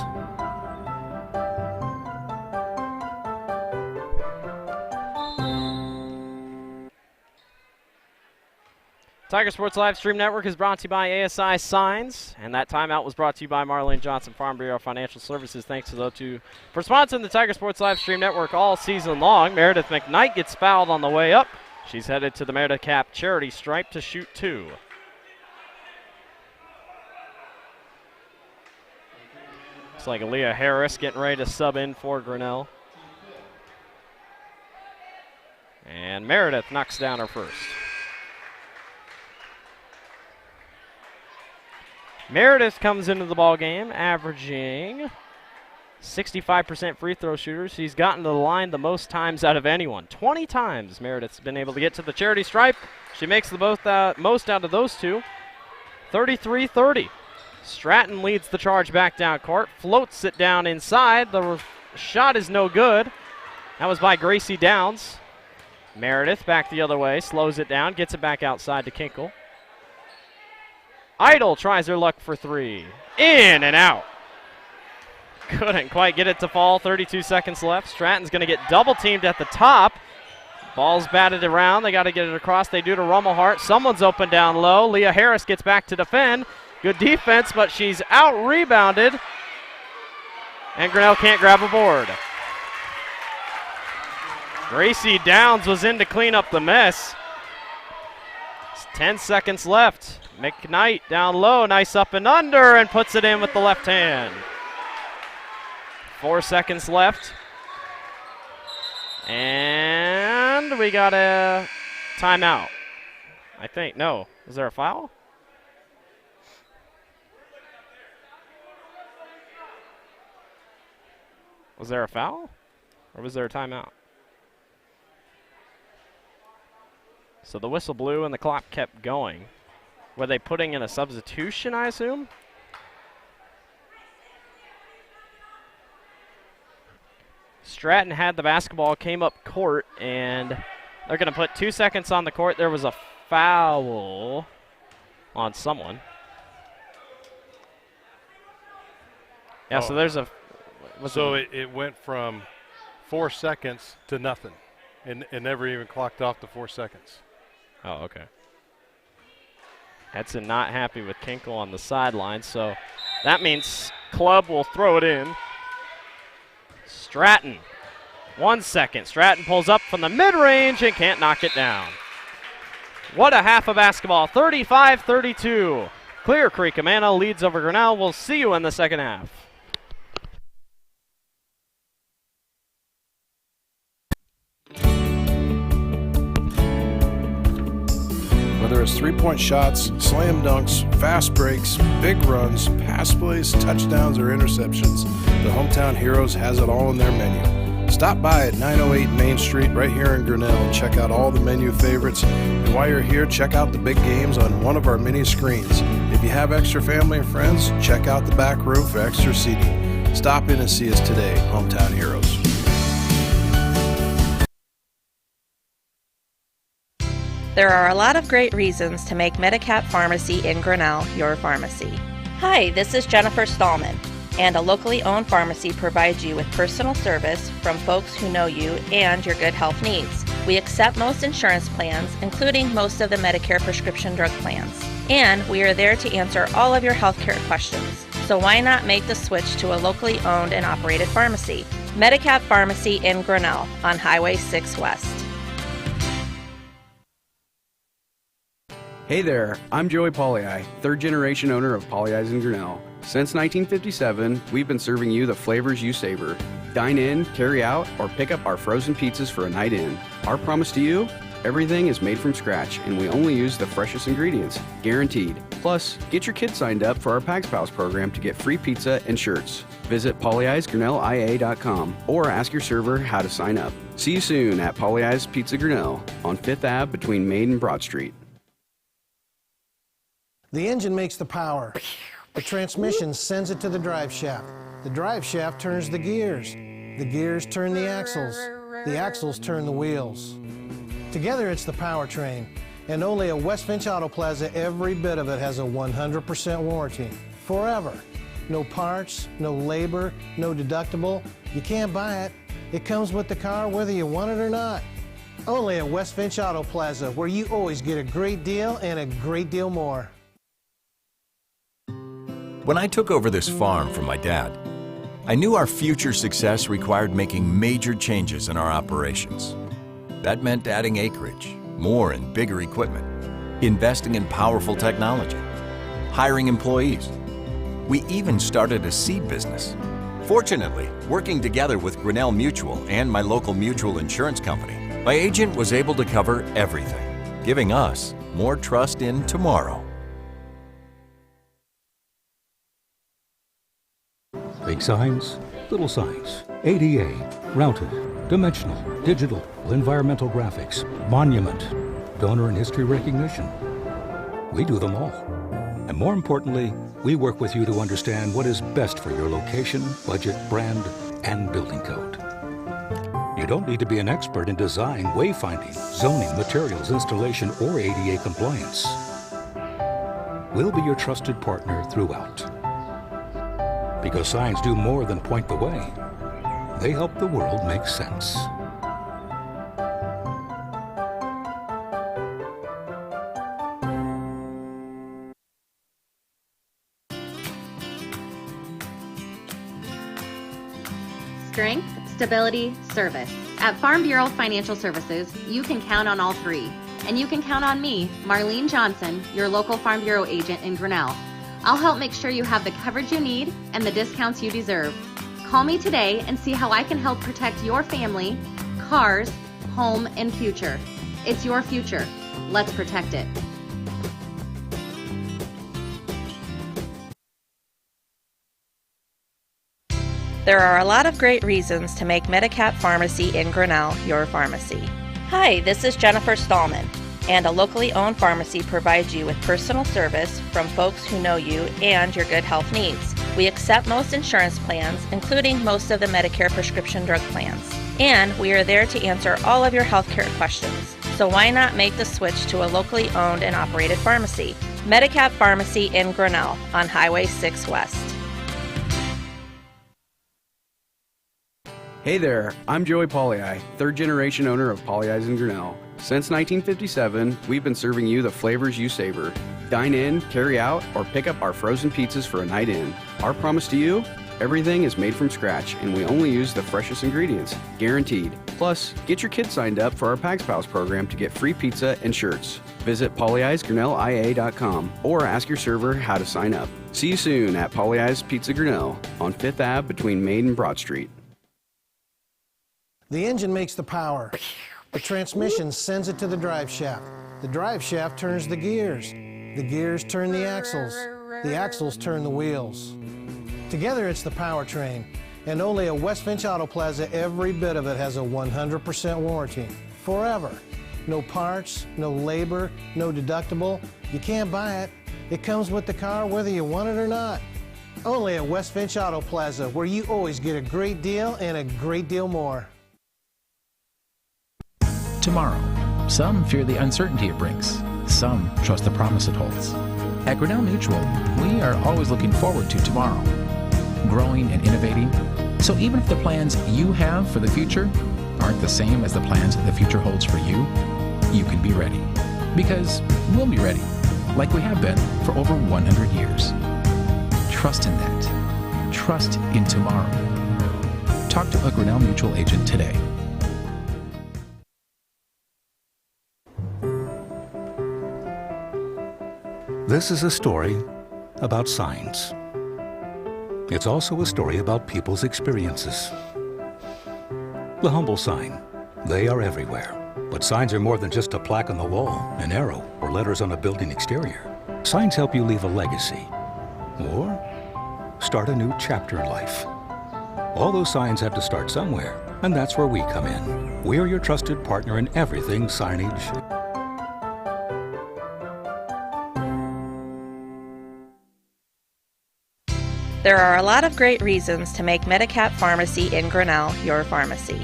Tiger Sports Live Stream Network is brought to you by ASI Signs, and that timeout was brought to you by Marlene Johnson Farm Bureau Financial Services. Thanks to those two for sponsoring the Tiger Sports Live Stream Network all season long. Meredith McKnight gets fouled on the way up. She's headed to the Meredith Cap charity stripe to shoot 2. Looks like Leah Harris getting ready to sub in for Grinnell. And Meredith knocks down her first. Meredith comes into the ball game averaging 65% free throw shooter. She's gotten to the line the most times out of anyone. 20 times Meredith's been able to get to the charity stripe. She makes the most out of those two. 33-30. Stratton leads the charge back down court, floats it down inside. The shot is no good. That was by Gracie Downs. Meredith back the other way, slows it down, gets it back outside to Kinkle. Idle tries her luck for 3. In and out. Couldn't quite get it to fall. 32 seconds left. Stratton's going to get double teamed at the top. Ball's batted around. They got to get it across. They do to Rummelhart. Someone's open down low. Leah Harris gets back to defend. Good defense, but she's out-rebounded. And Grinnell can't grab a board. Gracie Downs was in to clean up the mess. It's 10 seconds left. McKnight down low, nice up and under, and puts it in with the left hand. 4 seconds left. And we got a timeout. I think, no. Is there a foul? Was there a foul? Or was there a timeout? So the whistle blew and the clock kept going. Were they putting in a substitution, I assume? Stratton had the basketball, came up court, and they're going to put 2 seconds on the court. There was a foul on someone. Yeah, so there's a... So it went from 4 seconds to nothing, and never even clocked off the 4 seconds. Oh, okay. Edson not happy with Kinkle on the sideline, so that means Club will throw it in. Stratton, 1 second. Stratton pulls up from the mid-range and can't knock it down. What a half of basketball, 35-32. Clear Creek Amana leads over Grinnell. We'll see you in the second half. Whether it's three-point shots, slam dunks, fast breaks, big runs, pass plays, touchdowns, or interceptions, the Hometown Heroes has it all in their menu. Stop by at 908 Main Street right here in Grinnell and check out all the menu favorites. And while you're here, check out the big games on one of our mini screens. If you have extra family and friends, check out the back room for extra seating. Stop in and see us today, Hometown Heroes. There are a lot of great reasons to make Medicap Pharmacy in Grinnell your pharmacy. Hi, this is Jennifer Stallman, and a locally owned pharmacy provides you with personal service from folks who know you and your good health needs. We accept most insurance plans, including most of the Medicare prescription drug plans. And we are there to answer all of your healthcare questions. So why not make the switch to a locally owned and operated pharmacy? Medicap Pharmacy in Grinnell on Highway 6 West. Hey there, I'm Joey Pollei, third generation owner of Polley's in Grinnell. Since 1957, we've been serving you the flavors you savor. Dine in, carry out, or pick up our frozen pizzas for a night in. Our promise to you? Everything is made from scratch, and we only use the freshest ingredients, guaranteed. Plus, get your kids signed up for our Pags Pals program to get free pizza and shirts. Visit Polley'sGrinnellIA.com or ask your server how to sign up. See you soon at Polley's Pizza Grinnell on 5th Ave between Main and Broad Street. The engine makes the power. The transmission sends it to the drive shaft. The drive shaft turns the gears. The gears turn the axles. The axles turn the wheels. Together it's the powertrain. And only at West Finch Auto Plaza, every bit of it has a 100% warranty. Forever. No parts, no labor, no deductible. You can't buy it. It comes with the car whether you want it or not. Only at West Finch Auto Plaza, where you always get a great deal and a great deal more. When I took over this farm from my dad, I knew our future success required making major changes in our operations. That meant adding acreage, more and bigger equipment, investing in powerful technology, hiring employees. We even started a seed business. Fortunately, working together with Grinnell Mutual and my local mutual insurance company, my agent was able to cover everything, giving us more trust in tomorrow. Big signs, little signs, ADA, routed, dimensional, digital, environmental graphics, monument, donor and history recognition. We do them all. And more importantly, we work with you to understand what is best for your location, budget, brand, and building code. You don't need to be an expert in design, wayfinding, zoning, materials, installation, or ADA compliance. We'll be your trusted partner throughout. Because signs do more than point the way. They help the world make sense. Strength, stability, service. At Farm Bureau Financial Services, you can count on all three. And you can count on me, Marlene Johnson, your local Farm Bureau agent in Grinnell. I'll help make sure you have the coverage you need and the discounts you deserve. Call me today and see how I can help protect your family, cars, home, and future. It's your future. Let's protect it. There are a lot of great reasons to make Medicat Pharmacy in Grinnell your pharmacy. Hi, this is Jennifer Stallman, and a locally owned pharmacy provides you with personal service from folks who know you and your good health needs. We accept most insurance plans, including most of the Medicare prescription drug plans. And we are there to answer all of your healthcare questions. So why not make the switch to a locally owned and operated pharmacy? Medicat Pharmacy in Grinnell on Highway 6 West. Hey there, I'm Joey Pollyi, third generation owner of Pollyi's in Grinnell. Since 1957, we've been serving you the flavors you savor. Dine in, carry out, or pick up our frozen pizzas for a night in. Our promise to you? Everything is made from scratch, and we only use the freshest ingredients, guaranteed. Plus, get your kids signed up for our Pags Pals program to get free pizza and shirts. Visit pollyi'sgrinnellia.com or ask your server how to sign up. See you soon at Pollyi's Pizza Grinnell on 5th Ave between Main and Broad Street. The engine makes the power. The transmission sends it to the drive shaft. The drive shaft turns the gears. The gears turn the axles. The axles turn the wheels. Together it's the powertrain. And only at West Finch Auto Plaza, every bit of it has a 100% warranty. Forever. No parts, no labor, no deductible. You can't buy it. It comes with the car whether you want it or not. Only at West Finch Auto Plaza, where you always get a great deal and a great deal more. Tomorrow. Some fear the uncertainty it brings. Some trust the promise it holds. At Grinnell Mutual, we are always looking forward to tomorrow, growing and innovating. So even if the plans you have for the future aren't the same as the plans the future holds for you, you can be ready. Because we'll be ready, like we have been for over 100 years. Trust in that. Trust in tomorrow. Talk to a Grinnell Mutual agent today. This is a story about signs. It's also a story about people's experiences. The humble sign. They are everywhere. But signs are more than just a plaque on the wall, an arrow, or letters on a building exterior. Signs help you leave a legacy or start a new chapter in life. All those signs have to start somewhere, and that's where we come in. We're your trusted partner in everything signage. There are a lot of great reasons to make Medicat Pharmacy in Grinnell your pharmacy.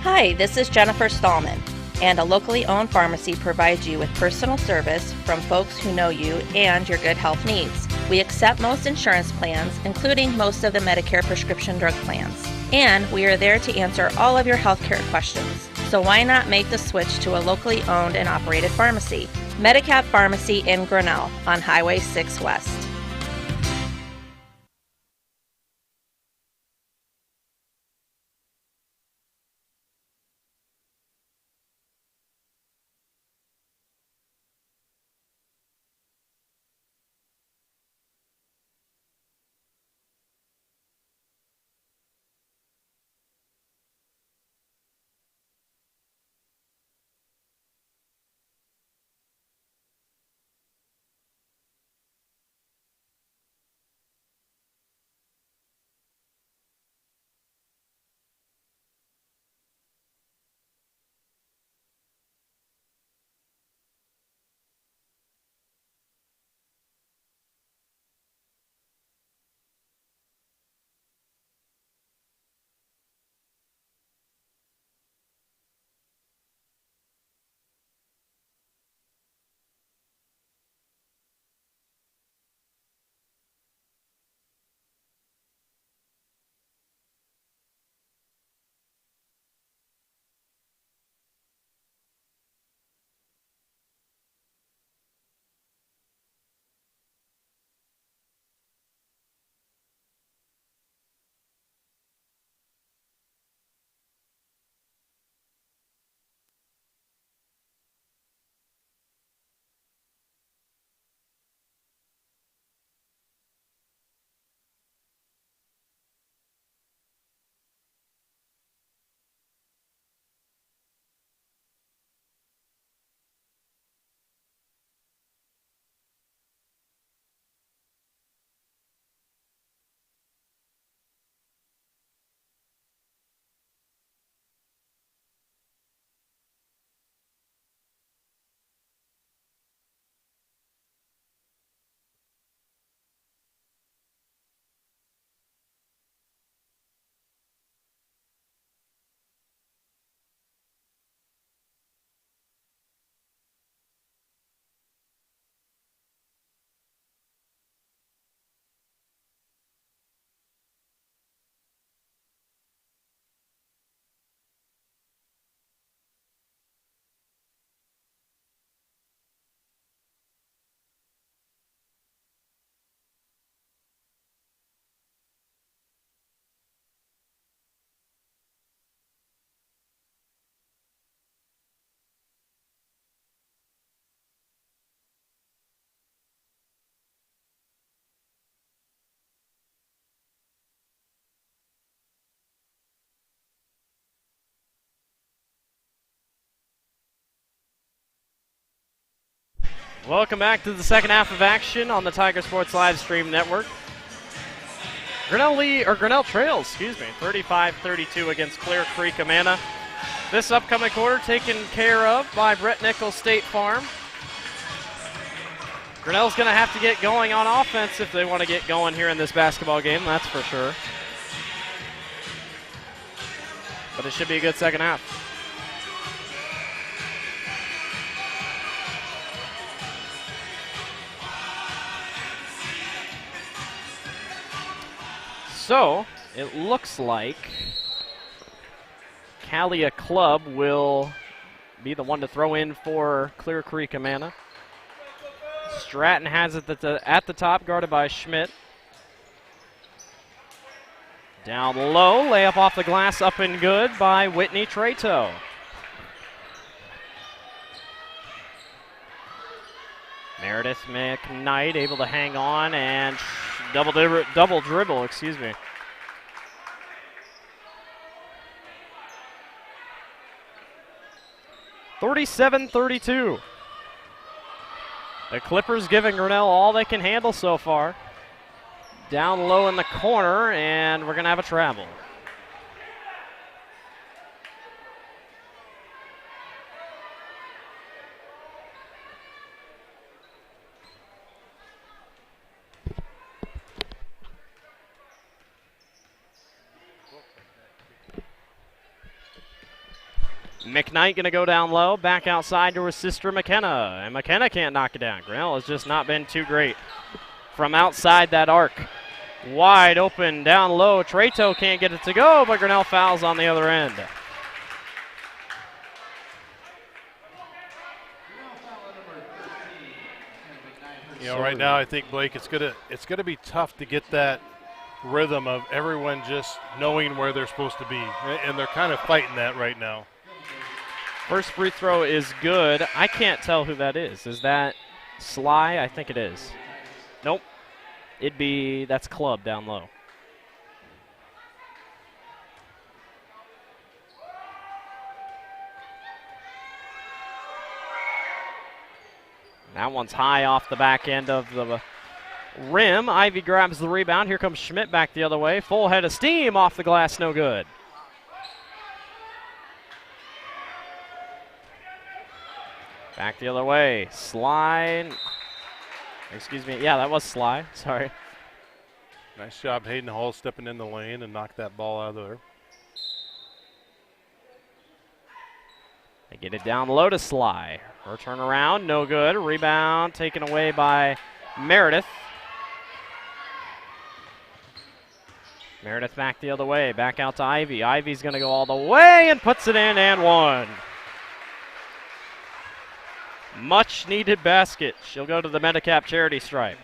Hi, this is Jennifer Stallman, and a locally owned pharmacy provides you with personal service from folks who know you and your good health needs. We accept most insurance plans, including most of the Medicare prescription drug plans. And we are there to answer all of your healthcare questions. So why not make the switch to a locally owned and operated pharmacy? Medicap Pharmacy in Grinnell on Highway 6 West. Welcome back to the second half of action on the Tiger Sports Live Stream Network. Grinnell trails, 35-32 against Clear Creek Amana. This upcoming quarter taken care of by Brett Nichols State Farm. Grinnell's going to have to get going on offense if they want to get going here in this basketball game, that's for sure. But it should be a good second half. So, it looks like Calia Club will be the one to throw in for Clear Creek Amana. Stratton has it at the top, guarded by Schmidt. Down low, layup off the glass, up and good by Whitney Trato. Meredith McKnight able to hang on and double dribble, excuse me. (37-32). The Clippers giving Grinnell all they can handle so far. Down low in the corner, and we're going to have a travel. McKnight going to go down low, back outside to her sister McKenna, and McKenna can't knock it down. Grinnell has just not been too great from outside that arc. Wide open down low. Trato can't get it to go, but Grinnell fouls on the other end. right now I think, Blake, it's gonna be tough to get that rhythm of everyone just knowing where they're supposed to be, and they're kind of fighting that right now. First free throw is good. I can't tell who that is. Is that Sly? I think it is. Nope. That's Club down low. That one's high off the back end of the rim. Ivy grabs the rebound. Here comes Schmidt back the other way. Full head of steam off the glass, no good. Back the other way. Sly. Excuse me. Yeah, that was Sly. Sorry. Nice job, Hayden Hall stepping in the lane and knocked that ball out of there. They get it down low to Sly. Her turnaround, no good. Rebound taken away by Meredith. Meredith back the other way, back out to Ivy. Ivy's going to go all the way and puts it in and one. Much needed basket. She'll go to the Medicap charity stripe.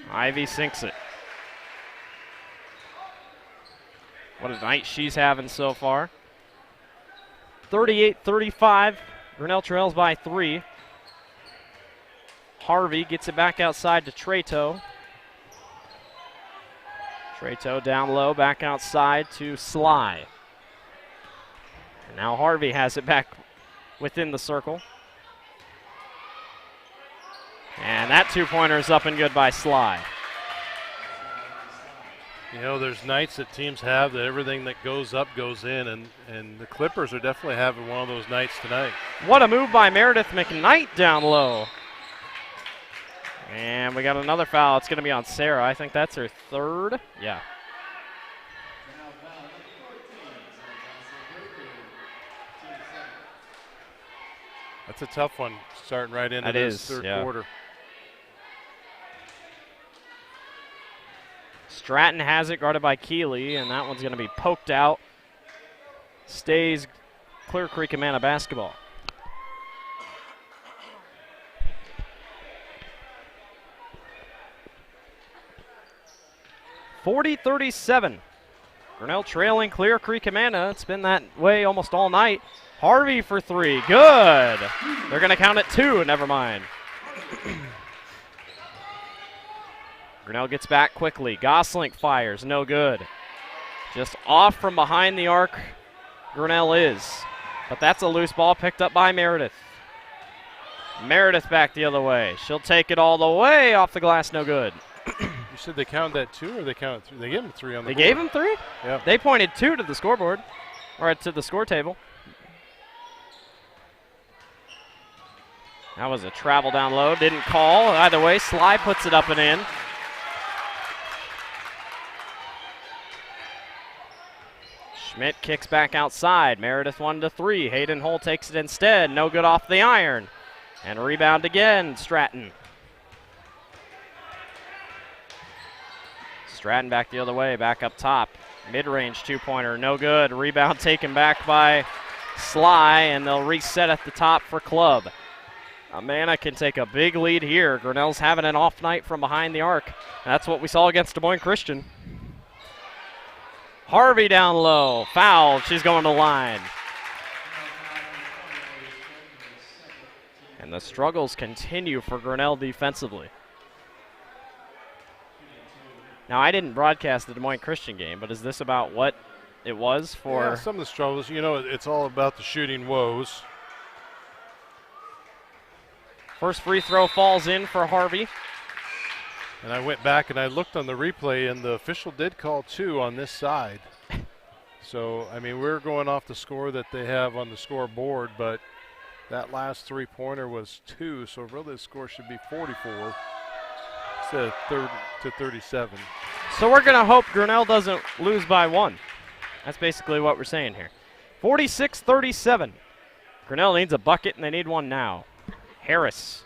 Ivy sinks it. What a night she's having so far. 38-35. Grinnell trails by 3. Harvey gets it back outside to Treto. Treto down low, back outside to Sly. And now Harvey has it back within the circle. And that two-pointer is up and good by Sly. There's nights that teams have that everything that goes up goes in, and the Clippers are definitely having one of those nights tonight. What a move by Meredith McKnight down low. And we got another foul. It's going to be on Sarah. I think that's her third. Yeah. That's a tough one starting right into this third quarter. Stratton has it, guarded by Keeley, and that one's going to be poked out. Stays Clear Creek Amana basketball. (40-37). Grinnell trailing Clear Creek Amana. It's been that way almost all night. Harvey for 3. Good. They're going to count it 2. Never mind. Grinnell gets back quickly. Goslink fires. No good. Just off from behind the arc, Grinnell is. But that's a loose ball picked up by Meredith. Meredith back the other way. She'll take it all the way off the glass. No good. You said they counted that 2 or they counted 3? They gave him 3 on the board. They gave him 3? Yeah. They pointed 2 to the scoreboard, or to the score table. That was a travel down low. Didn't call. Either way, Sly puts it up and in. Schmidt kicks back outside. Meredith 1 to 3. Hayden Hull takes it instead. No good off the iron. And a rebound again, Stratton. Stratton back the other way, back up top. Mid-range two-pointer, no good. Rebound taken back by Sly, and they'll reset at the top for Club. Amana can take a big lead here. Grinnell's having an off night from behind the arc. That's what we saw against Des Moines Christian. Harvey down low, fouled. She's going to line. And the struggles continue for Grinnell defensively. Now, I didn't broadcast the Des Moines Christian game, but is this about what it was for? Yeah, some of the struggles. It's all about the shooting woes. First free throw falls in for Harvey. And I went back and I looked on the replay, and the official did call 2 on this side. So, we're going off the score that they have on the scoreboard, but that last three-pointer was 2, so really the score should be 44 instead of 37. So we're going to hope Grinnell doesn't lose by 1. That's basically what we're saying here. 46-37. Grinnell needs a bucket, and they need one now. Harris.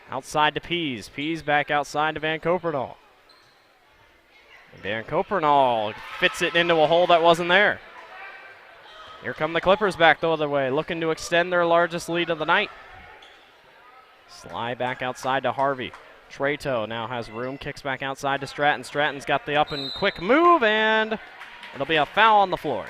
Outside to Pease. Pease back outside to Van Copernal. Dan Copernall fits it into a hole that wasn't there. Here come the Clippers back the other way, looking to extend their largest lead of the night. Slide back outside to Harvey. Treto now has room, kicks back outside to Stratton. Stratton's got the up and quick move, and it'll be a foul on the floor.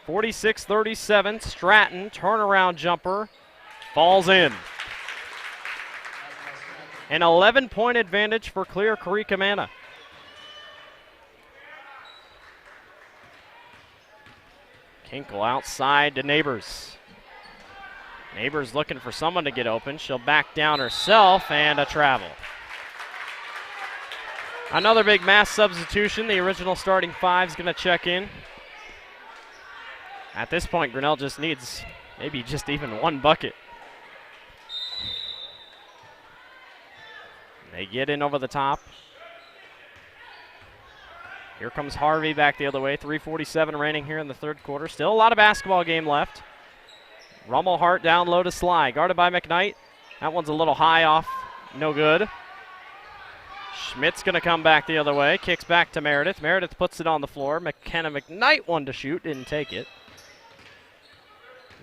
(46-37), Stratton, turnaround jumper, falls in. An 11-point advantage for Clear Creek Amana. Kinkle outside to Neighbors. Neighbors looking for someone to get open. She'll back down herself, and a travel. Another big mass substitution. The original starting five's going to check in. At this point, Grinnell just needs maybe just even one bucket. They get in over the top. Here comes Harvey back the other way. 3:47 remaining here in the third quarter. Still a lot of basketball game left. Rummelhart down low to Sly. Guarded by McKnight. That one's a little high off. No good. Schmidt's going to come back the other way. Kicks back to Meredith. Meredith puts it on the floor. McKenna McKnight one to shoot. Didn't take it.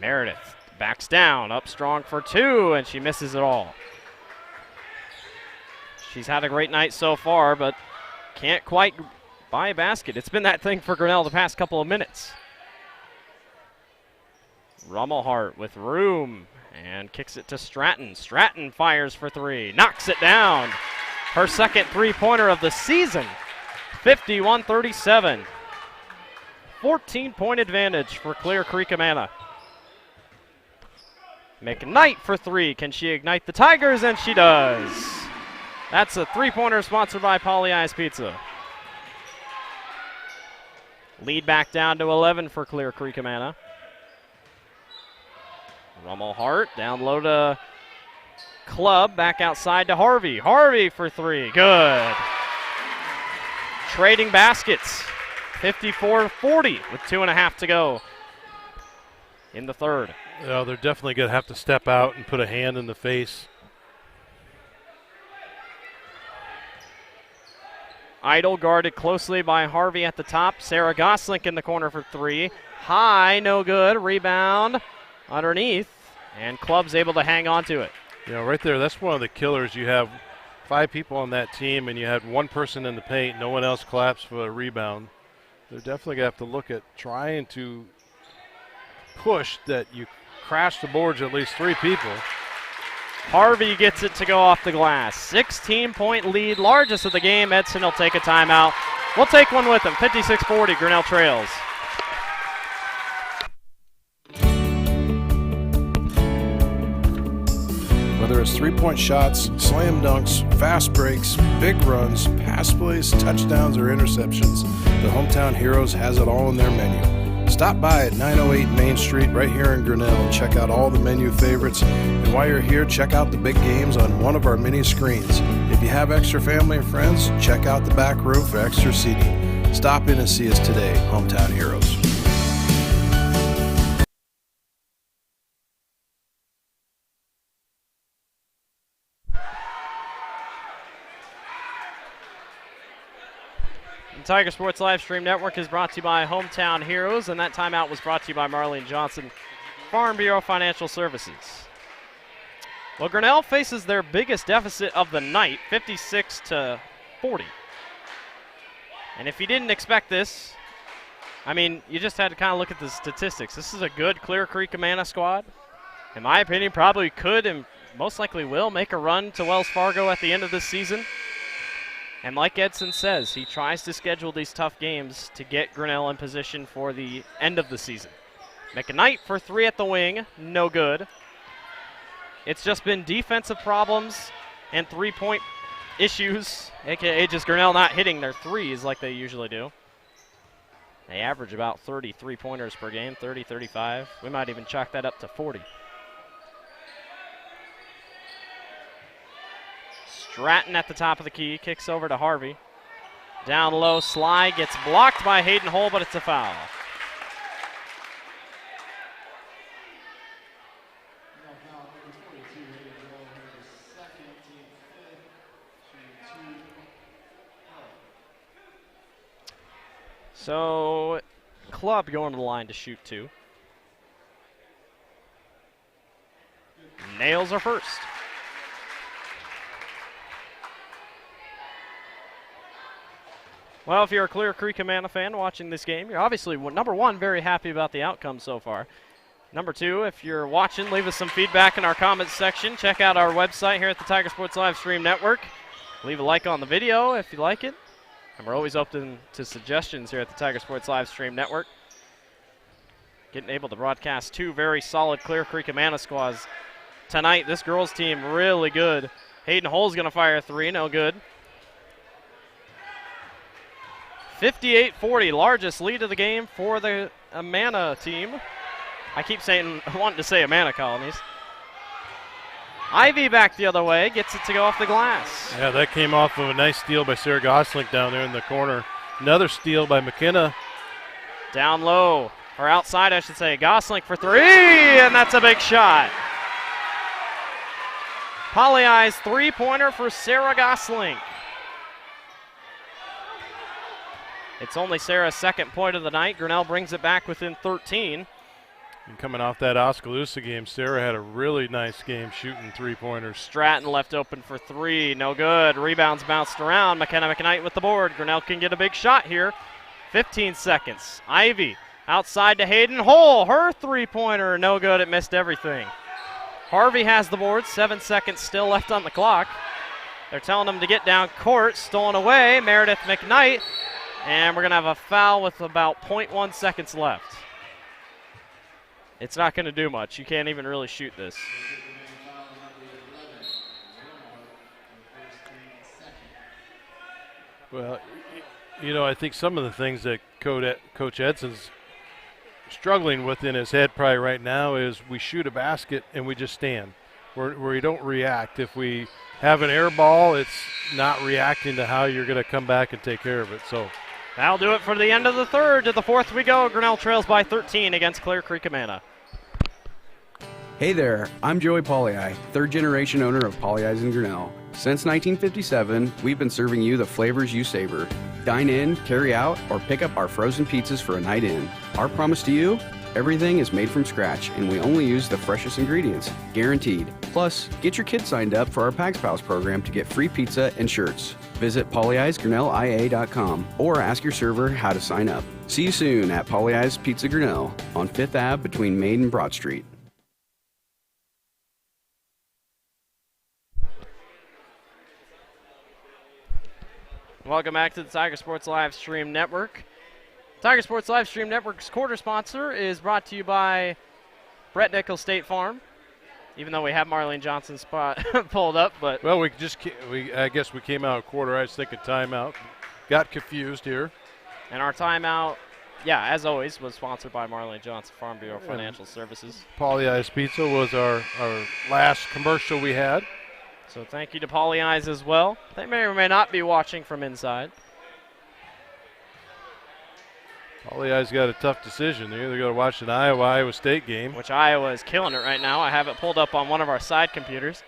Meredith backs down. Up strong for two, and she misses it all. She's had a great night so far, but can't quite buy a basket. It's been that thing for Grinnell the past couple of minutes. Rummelhart with room and kicks it to Stratton. Stratton fires for three, knocks it down. Her second three-pointer of the season. 51-37. 14-point advantage for Clear Creek Amana. McKnight for three. Can she ignite the Tigers? And she does. That's a three-pointer sponsored by Polly Ice Pizza. Lead back down to 11 for Clear Creek Amana. Rummelhart down low to Club, back outside to Harvey. Harvey for three, good. Trading baskets, 54-40 with 2.5 to go in the third. Yeah, they're definitely going to have to step out and put a hand in the face. Idle guarded closely by Harvey at the top. Sarah Goslink in the corner for three. High, no good. Rebound underneath, and Club's able to hang on to it. Yeah, right there, that's one of the killers. You have 5 people on that team, and you had one person in the paint. No one else claps for a rebound. They're definitely going to have to look at trying to push that you crash the boards at least 3 people. Harvey gets it to go off the glass. 16-point lead, largest of the game. Edson will take a timeout. We'll take one with him. 56-40, Grinnell trails. Whether it's three-point shots, slam dunks, fast breaks, big runs, pass plays, touchdowns, or interceptions, the Hometown Heroes has it all in their menu. Stop by at 908 Main Street right here in Grinnell and check out all the menu favorites. And while you're here, check out the big games on one of our mini screens. If you have extra family and friends, check out the back room for extra seating. Stop in and see us today, Hometown Heroes. The Tiger Sports Live Stream Network is brought to you by Hometown Heroes, and that timeout was brought to you by Marlene Johnson, Farm Bureau Financial Services. Well, Grinnell faces their biggest deficit of the night, 56-40. And if you didn't expect this, I mean, you just had to kind of look at the statistics. This is a good Clear Creek Amana squad. In my opinion, probably could and most likely will make a run to Wells Fargo at the end of this season. And like Edson says, he tries to schedule these tough games to get Grinnell in position for the end of the season. McKnight for three at the wing, no good. It's just been defensive problems and three-point issues, a.k.a. just Grinnell not hitting their threes like they usually do. They average about 30 three-pointers per game, 30, 35. We might even chalk that up to 40. Stratton at the top of the key, kicks over to Harvey. Down low, slide gets blocked by Hayden Hull, but it's a foul. So, Club going to the line to shoot 2. Nails are first. Well, if you're a Clear Creek Amana fan watching this game, you're obviously, number one, very happy about the outcome so far. Number two, if you're watching, leave us some feedback in our comments section. Check out our website here at the Tiger Sports Live Stream Network. Leave a like on the video if you like it. And we're always open to suggestions here at the Tiger Sports Live Stream Network. Getting able to broadcast 2 very solid Clear Creek Amana squads tonight. This girls team really good. Hayden Hull's going to fire a 3, no good. 58-40, largest lead of the game for the Amana team. I keep wanting to say Amana Colonies. Ivy back the other way, gets it to go off the glass. Yeah, that came off of a nice steal by Sarah Gosling down there in the corner. Another steal by McKenna. Down low, or outside I should say, Gosling for 3, and that's a big shot. Polly Eyes 3-pointer for Sarah Gosling. It's only Sarah's second point of the night. Grinnell brings it back within 13. And coming off that Oskaloosa game, Sarah had a really nice game shooting 3-pointers. Stratton left open for 3, no good. Rebounds bounced around. McKenna McKnight with the board. Grinnell can get a big shot here. 15 seconds. Ivy outside to Hayden Hull. Her 3-pointer, no good. It missed everything. Harvey has the board. 7 seconds still left on the clock. They're telling him to get down court. Stolen away. Meredith McKnight. And we're going to have a foul with about 0.1 seconds left. It's not going to do much. You can't even really shoot this. Well, you know, I think some of the things that Coach Edson's struggling with in his head probably right now is we shoot a basket and we just stand, where we don't react. If we have an air ball, it's not reacting to how you're going to come back and take care of it. So that'll do it for the end of the third. To the fourth we go. Grinnell trails by 13 against Clear Creek Amana. Hey there, I'm Joey Pollyi, third-generation owner of Pollyi's in Grinnell. Since 1957, we've been serving you the flavors you savor. Dine in, carry out, or pick up our frozen pizzas for a night in. Our promise to you? Everything is made from scratch, and we only use the freshest ingredients, guaranteed. Plus, get your kids signed up for our Pags Pals program to get free pizza and shirts. Visit pollyi'sgrinnellia.com or ask your server how to sign up. See you soon at Pollyi's Pizza Grinnell on 5th Ave between Main and Broad Street. Welcome back to the Tiger Sports Live Stream Network. Tiger Sports Live Stream Network's quarter sponsor is brought to you by Brett Nickel State Farm. Even though we have Marlene Johnson's spot pulled up, but well, I guess we came out a quarter. I was thinking timeout. Got confused here. And our timeout, yeah, as always, was sponsored by Marlene Johnson Farm Bureau Financial Services. Pollyi's Pizza was our last commercial we had. So thank you to Pollyi's as well. They may or may not be watching from inside. Pollyi's got a tough decision. They're either going to watch an Iowa State game, which Iowa is killing it right now. I have it pulled up on one of our side computers.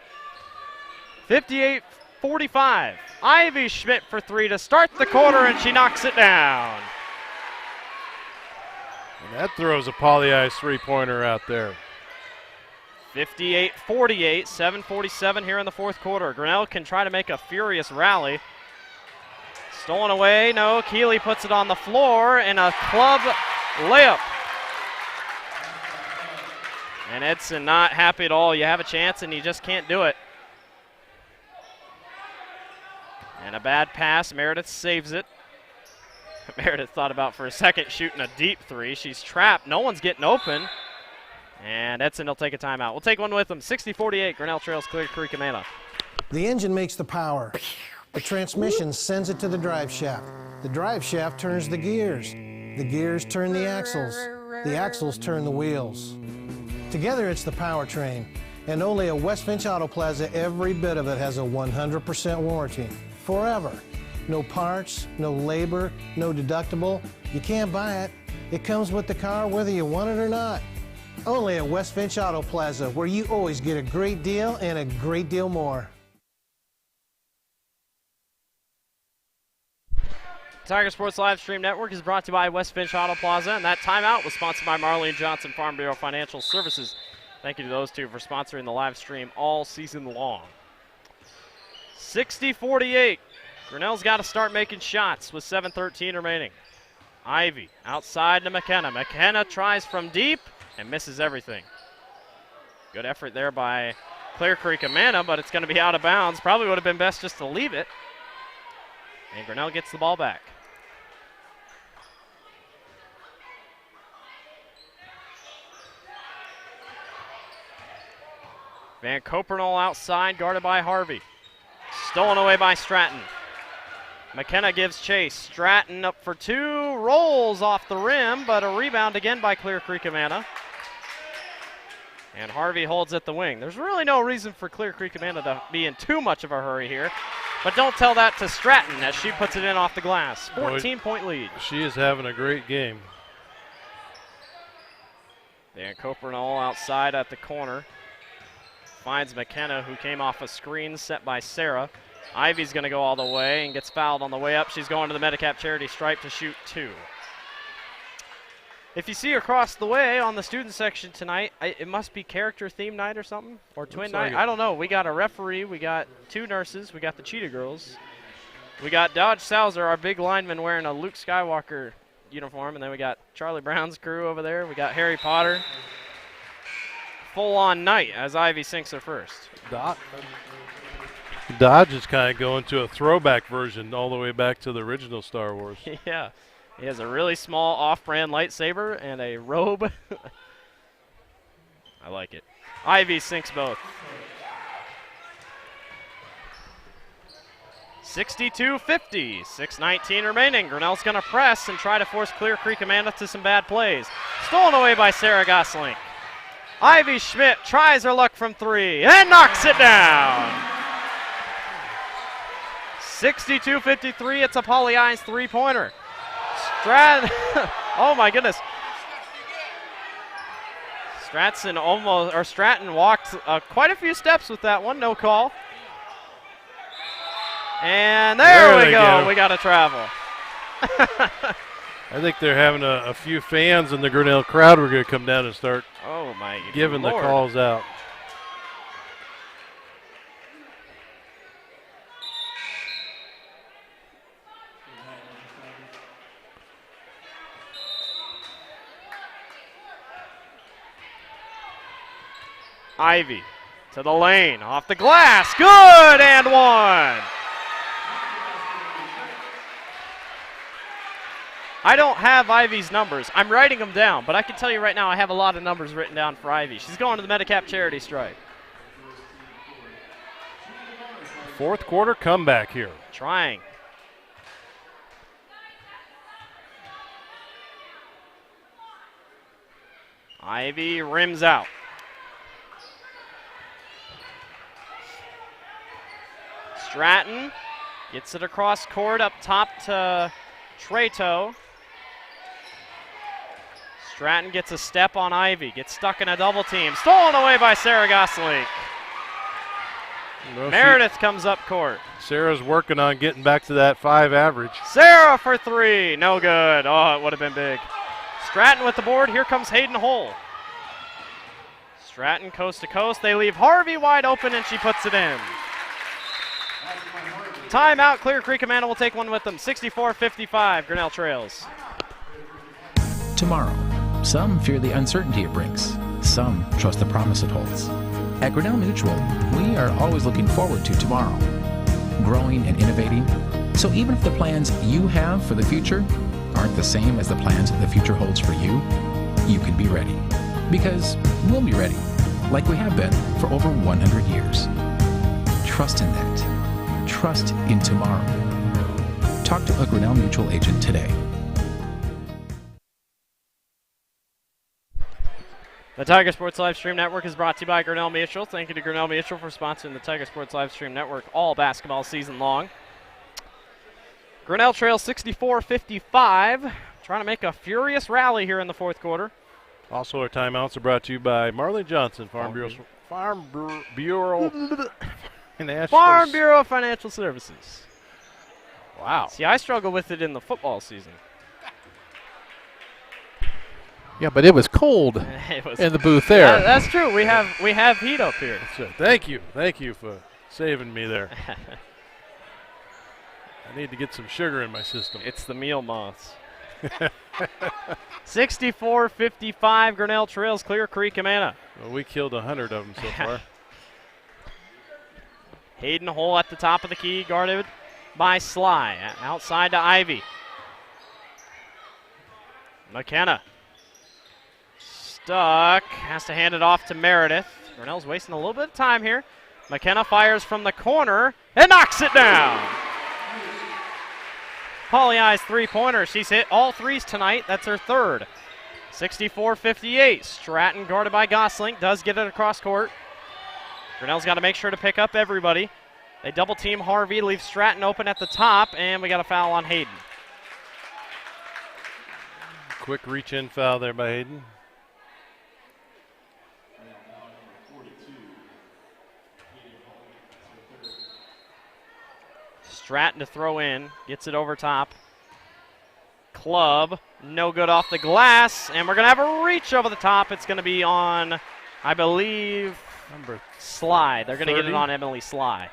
58-45. Ivy Schmidt for 3 to start the quarter, and she knocks it down. And that throws a Pollyi's 3-pointer out there. 58-48, 7:47 here in the fourth quarter. Grinnell can try to make a furious rally. Stolen away, no. Keeley puts it on the floor, and a club layup. And Edson not happy at all. You have a chance, and you just can't do it. And a bad pass. Meredith saves it. Meredith thought about for a second shooting a deep 3. She's trapped. No one's getting open. And Edson will take a timeout. We'll take one with them. 60-48, Grinnell trails Clear Creek Amana. The engine makes the power. The transmission sends it to the drive shaft. The drive shaft turns the gears. The gears turn the axles. The axles turn the wheels. Together it's the powertrain. And only at West Finch Auto Plaza, every bit of it has a 100% warranty. Forever. No parts, no labor, no deductible. You can't buy it. It comes with the car whether you want it or not. Only at West Finch Auto Plaza, where you always get a great deal and a great deal more. Tiger Sports Live Stream Network is brought to you by West Finch Auto Plaza, and that timeout was sponsored by Marlene Johnson Farm Bureau Financial Services. Thank you to those two for sponsoring the live stream all season long. 60-48. Grinnell's got to start making shots with 7:13 remaining. Ivy outside to McKenna. McKenna tries from deep and misses everything. Good effort there by Clear Creek Amana, but it's going to be out of bounds. Probably would have been best just to leave it. And Grinnell gets the ball back. Van Copernol outside, guarded by Harvey. Stolen away by Stratton. McKenna gives chase. Stratton up for two, rolls off the rim, but a rebound again by Clear Creek Amana. And Harvey holds at the wing. There's really no reason for Clear Creek Amana to be in too much of a hurry here. But don't tell that to Stratton as she puts it in off the glass. 14-point lead. She is having a great game. Van Copernol outside at the corner. Finds McKenna, who came off a screen set by Sarah. Ivy's going to go all the way and gets fouled on the way up. She's going to the Medicap charity stripe to shoot two. If you see her across the way on the student section tonight, it must be character theme night or something, or twin night. I don't know. We got a referee. We got two nurses. We got the Cheetah Girls. We got Dodge Salzer, our big lineman, wearing a Luke Skywalker uniform, and then we got Charlie Brown's crew over there. We got Harry Potter. Full-on night as Ivy sinks her first. Dodge is kind of going to a throwback version all the way back to the original Star Wars. Yeah. He has a really small off-brand lightsaber and a robe. I like it. Ivy sinks both. 62-50, 6:19 remaining. Grinnell's going to press and try to force Clear Creek Amanda to some bad plays. Stolen away by Sarah Gosling. Ivy Schmidt tries her luck from three and knocks it down. 62-53, it's a Polly Eyes three-pointer. Stratton, oh my goodness. Stratton walked quite a few steps with that one, no call. And there we go. We got to travel. I think they're having a few fans in the Grinnell crowd. We're going to come down and start giving the calls out. Ivy to the lane, off the glass, good, and one. I don't have Ivy's numbers. I'm writing them down, but I can tell you right now I have a lot of numbers written down for Ivy. She's going to the Medicap charity stripe. Fourth quarter comeback here. Trying. Ivy rims out. Stratton gets it across court up top to Treto. Stratton gets a step on Ivy, gets stuck in a double team. Stolen away by Sarah Gosling. Meredith comes up court. Sarah's working on getting back to that 5 average. Sarah for three, no good. Oh, it would have been big. Stratton with the board, here comes Hayden Hull. Stratton coast to coast, they leave Harvey wide open and she puts it in. Timeout, Clear Creek Amanda will take one with them. 64-55, Grinnell trails. Tomorrow, some fear the uncertainty it brings. Some trust the promise it holds. At Grinnell Mutual, we are always looking forward to tomorrow, growing and innovating. So even if the plans you have for the future aren't the same as the plans the future holds for you, you can be ready. Because we'll be ready, like we have been for over 100 years. Trust in that. Trust in tomorrow. Talk to a Grinnell Mutual agent today. The Tiger Sports Live Stream Network is brought to you by Grinnell Mutual. Thank you to Grinnell Mutual for sponsoring the Tiger Sports Live Stream Network all basketball season long. Grinnell trails 64-55, trying to make a furious rally here in the fourth quarter. Also, our timeouts are brought to you by Marlene Johnson, Farm Bureau Farm Bureau Financial Services. Wow. See, I struggle with it in the football season. Yeah, but it was cold in the booth there. Yeah, that's true. We have heat up here. Thank you for saving me there. I need to get some sugar in my system. It's the meal moths. 64-55, Grinnell trails Clear Creek, Amana. Well, we killed 100 of them so far. Hayden Hole at the top of the key, guarded by Sly. Outside to Ivy. McKenna. Stuck. Has to hand it off to Meredith. Grinnell's wasting a little bit of time here. McKenna fires from the corner and knocks it down. Polly Eye's three-pointer. She's hit all threes tonight. That's her third. 64-58. Stratton guarded by Gosling. Does get it across court. Grinnell's got to make sure to pick up everybody. They double-team Harvey, leave Stratton open at the top, and we got a foul on Hayden. Quick reach-in foul there by Hayden. Stratton to throw in, gets it over top. Club, no good off the glass, and we're going to have a reach over the top. It's going to be on, I believe, number Sly. They're going to get it on Emily Sly.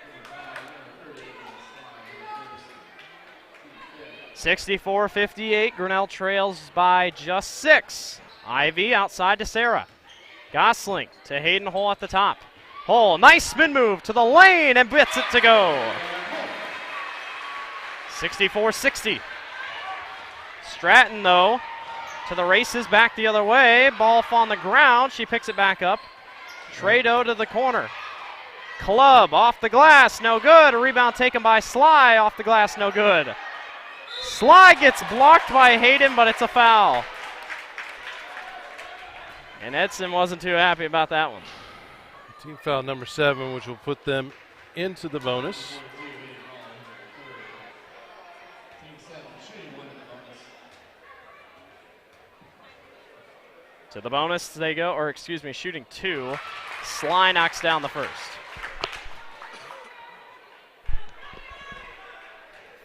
64-58, Grinnell trails by just 6. Ivy outside to Sarah. Gosling to Hayden Hole at the top. Hole, nice spin move to the lane and gets it to go. 64-60. Stratton, though, to the races back the other way. Ball on the ground. She picks it back up. Trado to the corner. Club off the glass, no good. A rebound taken by Sly, off the glass, no good. Sly gets blocked by Hayden, but it's a foul. And Edson wasn't too happy about that one. Team foul number 7, which will put them into the bonus. To the bonus they go, or excuse me, shooting 2. Sly knocks down the first.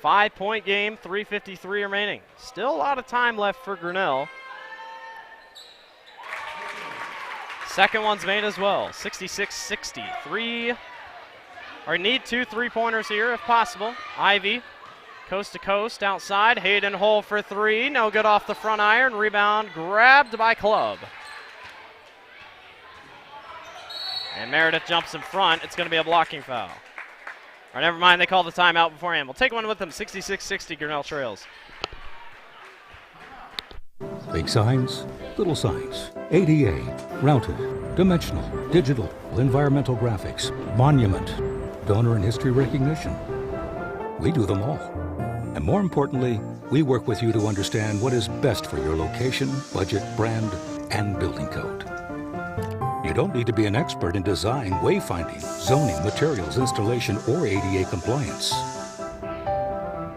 5-point game, 3:53 remaining. Still a lot of time left for Grinnell. Second one's made as well, 66-60. Need 2 3-pointers here if possible. Ivy, coast to coast, outside. Hayden Hole for 3, no good off the front iron. Rebound grabbed by Club. And Meredith jumps in front. It's going to be a blocking foul. Or never mind, they call the timeout beforehand. We'll take one with them, 66-60, Grinnell trails. Big signs, little signs, ADA, routed, dimensional, digital, environmental graphics, monument, donor and history recognition. We do them all. And more importantly, we work with you to understand what is best for your location, budget, brand, and building code. You don't need to be an expert in design, wayfinding, zoning, materials, installation, or ADA compliance.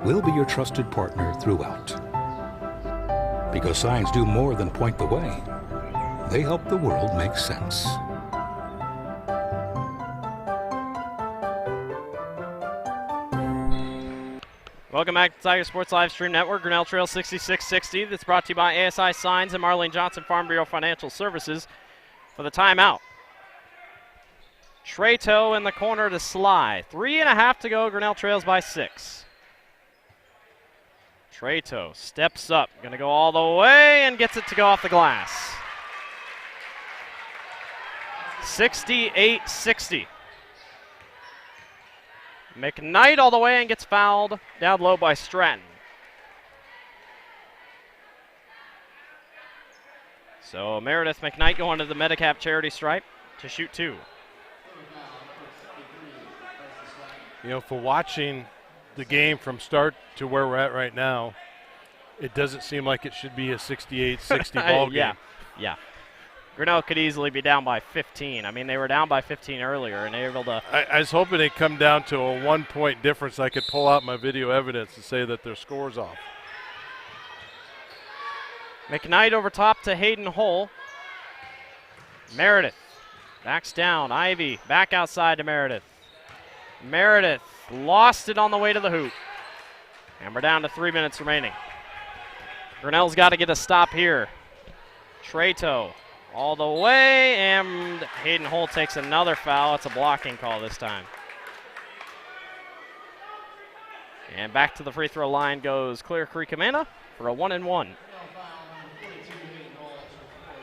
We'll be your trusted partner throughout. Because signs do more than point the way. They help the world make sense. Welcome back to Tiger Sports Live Stream Network. Grinnell Trail 66-60. That's brought to you by ASI Signs and Marlene Johnson Farm Bureau Financial Services. For the timeout. Trado in the corner to Sly. 3.5 to go. Grinnell trails by 6. Trado steps up. Going to go all the way and gets it to go off the glass. 68-60. McKnight all the way and gets fouled down low by Stratton. So Meredith McKnight going to the Medicap charity stripe to shoot 2. You know, for watching the game from start to where we're at right now, it doesn't seem like it should be a 68-60 ball game. Yeah. Grinnell could easily be down by 15. I mean, they were down by 15 earlier, and they were able to. I was hoping it'd come down to a 1-point difference. I could pull out my video evidence to say that their score's off. McKnight over top to Hayden Hull. Meredith backs down. Ivy back outside to Meredith. Meredith lost it on the way to the hoop. And we're down to 3 minutes remaining. Grinnell's got to get a stop here. Treto all the way, and Hayden Hull takes another foul. It's a blocking call this time. And back to the free throw line goes Clear Creek Amana for a 1-and-1.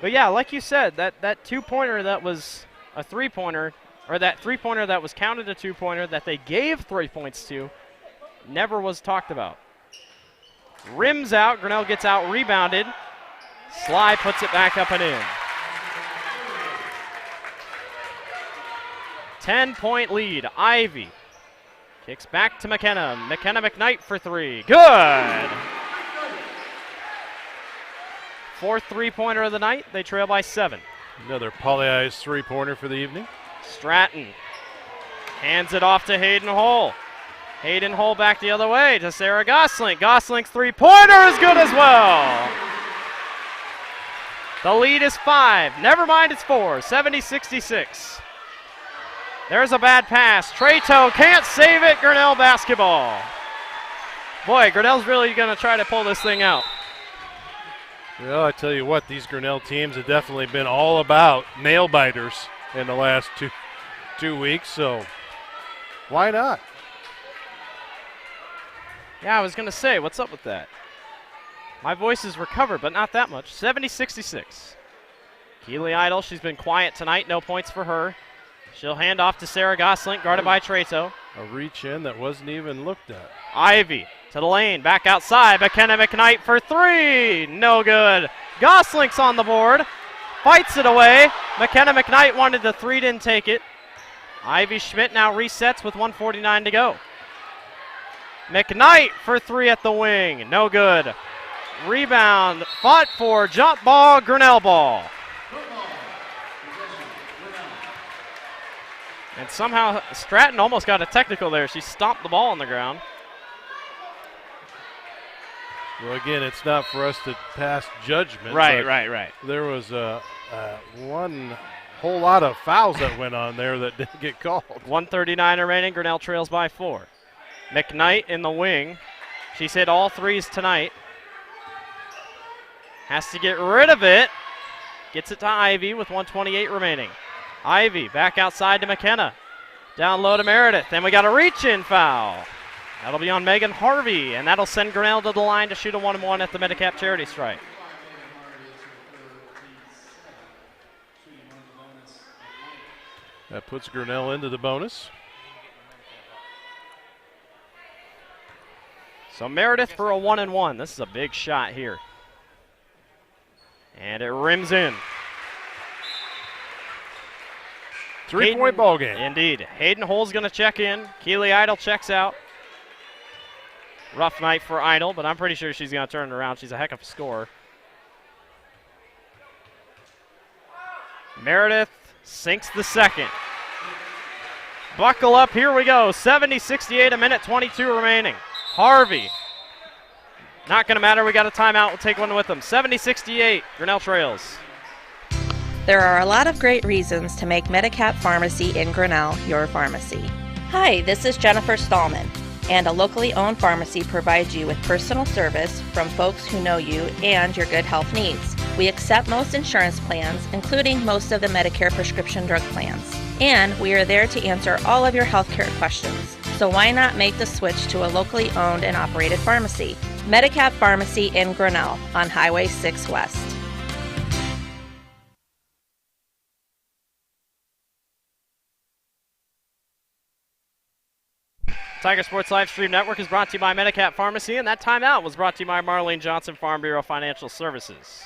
But yeah, like you said, that two-pointer that was a three-pointer, or that three-pointer that was counted a two-pointer that they gave 3 points to, never was talked about. Rims out, Grinnell gets out rebounded. Sly puts it back up and in. 10-point lead, Ivy. Kicks back to McKenna. McKenna McKnight for three. Good! Fourth three-pointer of the night. They trail by 7. Another Poly-Eyes three-pointer for the evening. Stratton hands it off to Hayden Hull. Hayden Hull back the other way to Sarah Gosling. Gosling's three-pointer is good as well. The lead is 5. Never mind, it's 4. 70-66. There's a bad pass. Treto can't save it. Grinnell basketball. Boy, Grinnell's really going to try to pull this thing out. Well, I tell you what, these Grinnell teams have definitely been all about nail biters in the last two weeks, so why not? Yeah, I was going to say, what's up with that? My voice is recovered, but not that much. 70-66. Keely Idle, she's been quiet tonight. No points for her. She'll hand off to Sarah Gosling, guarded by Treto. A reach in that wasn't even looked at. Ivy to the lane, back outside. McKenna McKnight for three. No good. Gosling's on the board. Fights it away. McKenna McKnight wanted the three, didn't take it. Ivy Schmidt now resets with 1:49 to go. McKnight for three at the wing. No good. Rebound, fought for, jump ball, Grinnell ball. And somehow Stratton almost got a technical there. She stomped the ball on the ground. Well, again, it's not for us to pass judgment. Right. There was one whole lot of fouls that went on there that didn't get called. 1:39 remaining. Grinnell trails by 4. McKnight in the wing. She's hit all threes tonight. Has to get rid of it. Gets it to Ivy with 1:28 remaining. Ivy back outside to McKenna. Down low to Meredith. And we got a reach-in foul. That'll be on Megan Harvey, and that'll send Grinnell to the line to shoot a 1-and-1 at the Medicap charity strike. That puts Grinnell into the bonus. So Meredith for a 1-and-1. This is a big shot here. And it rims in. 3-point ball game. Indeed. Hayden Hull's going to check in. Keely Idle checks out. Rough night for Idle, but I'm pretty sure she's going to turn it around. She's a heck of a scorer. Meredith sinks the second. Buckle up. Here we go. 70-68, a minute 22 remaining. Harvey. Not going to matter. We got a timeout. We'll take one with them. 70-68. Grinnell trails. There are a lot of great reasons to make Medicap Pharmacy in Grinnell your pharmacy. Hi, this is Jennifer Stallman, and a locally owned pharmacy provides you with personal service from folks who know you and your good health needs. We accept most insurance plans, including most of the Medicare prescription drug plans. And we are there to answer all of your healthcare questions. So why not make the switch to a locally owned and operated pharmacy? Medicap Pharmacy in Grinnell on Highway 6 West. Tiger Sports Live Stream Network is brought to you by Medicap Pharmacy, and that timeout was brought to you by Marlene Johnson Farm Bureau Financial Services.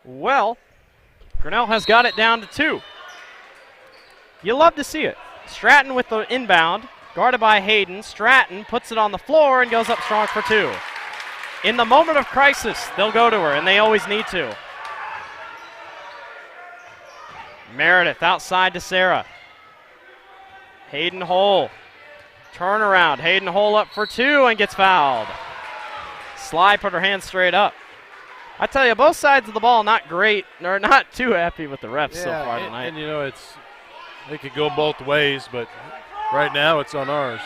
Well, Grinnell has got it down to 2. You love to see it. Stratton with the inbound, guarded by Hayden. Stratton puts it on the floor and goes up strong for 2. In the moment of crisis, they'll go to her, and they always need to. Meredith outside to Sarah. Hayden Hole. Turnaround. Hayden Hole up for 2 and gets fouled. Sly put her hand straight up. I tell you, both sides of the ball not great, or not too happy with the refs so far tonight. And you know, it could go both ways, but right now it's on ours.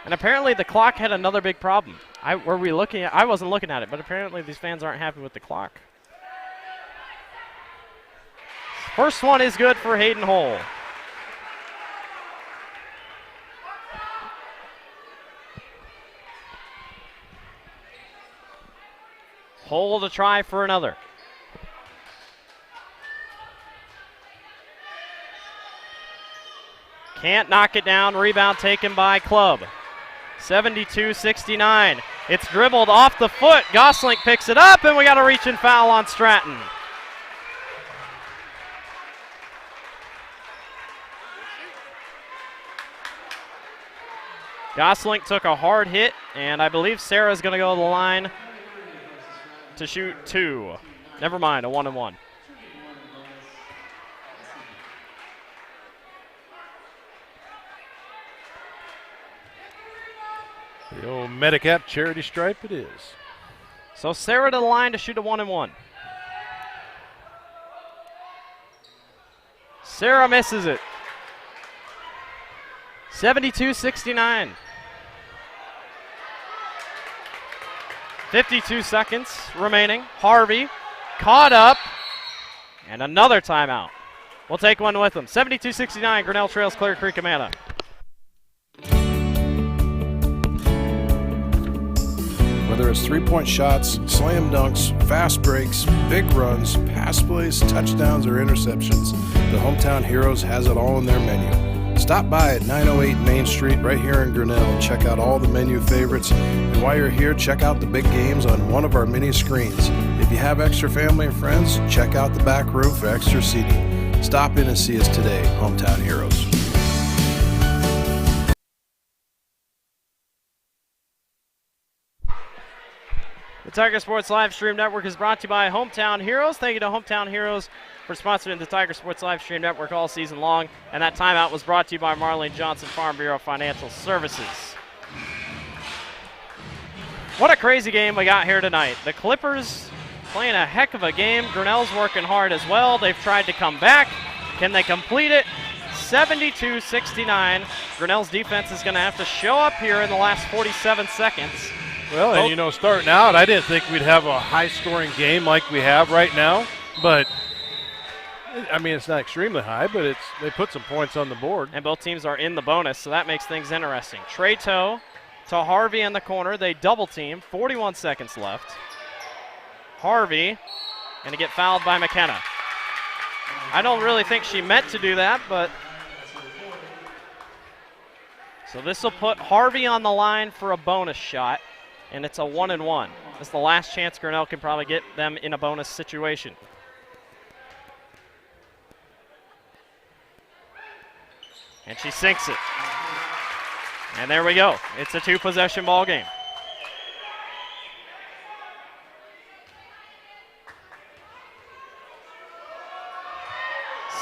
And apparently the clock had another big problem. I wasn't looking at it, but apparently these fans aren't happy with the clock. First one is good for Hayden Hole. Hole to try for another. Can't knock it down. Rebound taken by Club. 72-69. It's dribbled off the foot. Gosling picks it up, and we got a reach and foul on Stratton. Gosling took a hard hit, and I believe Sarah's going to go to the line to shoot 2. Never mind, a 1-and-1. The old Medicap charity stripe it is. So Sarah to the line to shoot a 1-and-1. Sarah misses it. 72-69. 52 seconds remaining. Harvey caught up, and another timeout. We'll take one with them. 72-69, Grinnell trails Clear Creek Amana. Whether it's three-point shots, slam dunks, fast breaks, big runs, pass plays, touchdowns, or interceptions, the Hometown Heroes has it all in their menu. Stop by at 908 Main Street right here in Grinnell and check out all the menu favorites. And while you're here, check out the big games on one of our mini screens. If you have extra family and friends, check out the back room for extra seating. Stop in and see us today, Hometown Heroes. The Tiger Sports Live Stream Network is brought to you by Hometown Heroes. Thank you to Hometown Heroes for sponsoring the Tiger Sports Live Stream Network all season long. And that timeout was brought to you by Marlene Johnson Farm Bureau Financial Services. What a crazy game we got here tonight. The Clippers playing a heck of a game. Grinnell's working hard as well. They've tried to come back. Can they complete it? 72-69. Grinnell's defense is going to have to show up here in the last 47 seconds. Well, and you know, starting out, I didn't think we'd have a high-scoring game like we have right now. But, I mean, it's not extremely high, but they put some points on the board. And both teams are in the bonus, so that makes things interesting. Trey Toe to Harvey in the corner. They double team. 41 seconds left. Harvey going to get fouled by McKenna. I don't really think she meant to do that, but so this will put Harvey on the line for a bonus shot, and it's a 1-and-1. It's the last chance Grinnell can probably get them in a bonus situation. And she sinks it. And there we go. It's a 2-possession ball game.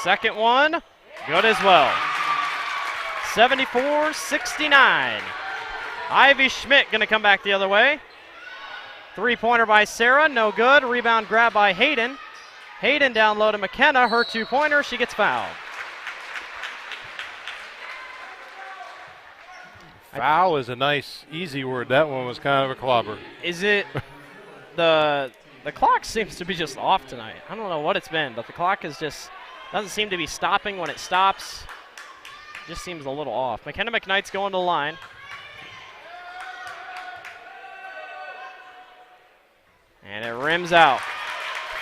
Second one, good as well. 74-69. Ivy Schmidt going to come back the other way. Three-pointer by Sarah, no good. Rebound grab by Hayden. Hayden down low to McKenna. Her two-pointer, she gets fouled. Foul is a nice, easy word. That one was kind of a clobber. Is it the clock seems to be just off tonight. I don't know what it's been, but the clock is just doesn't seem to be stopping when it stops. Just seems a little off. McKenna McKnight's going to the line. And it rims out.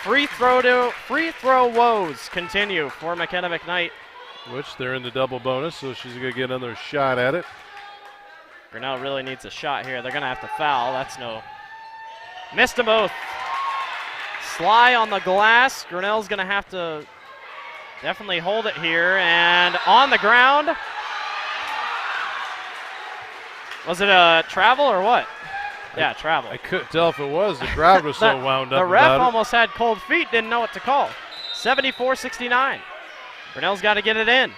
Free throw woes continue for McKenna McKnight. Which they're in the double bonus, so she's going to get another shot at it. Grinnell really needs a shot here. They're going to have to foul. That's no. Missed them both. Sly on the glass. Grinnell's going to have to definitely hold it here. And on the ground. Was it a travel or what? Yeah, travel. I couldn't tell if it was. The crowd was so wound up The ref about it. almost had cold feet, didn't know what to call. 74-69. Grinnell's got to get it in.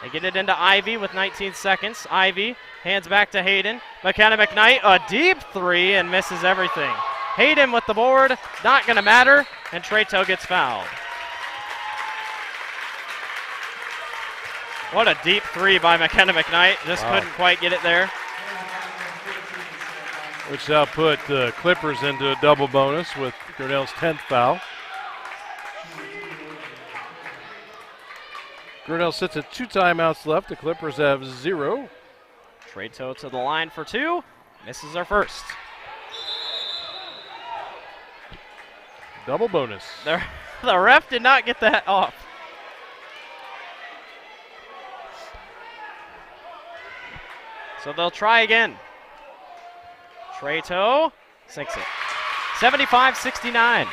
They get it into Ivy with 19 seconds. Ivy hands back to Hayden. McKenna McKnight, a deep three, and misses everything. Hayden with the board, not going to matter, and Treto gets fouled. What a deep three by McKenna McKnight. Just couldn't quite get it there. Which now put the Clippers into a double bonus with Grinnell's 10th foul. Grinnell sits at 2 timeouts left. The Clippers have 0. Treto to the line for 2. Misses her first. Double bonus. The ref did not get that off. So they'll try again. Treto sinks it. 75-69.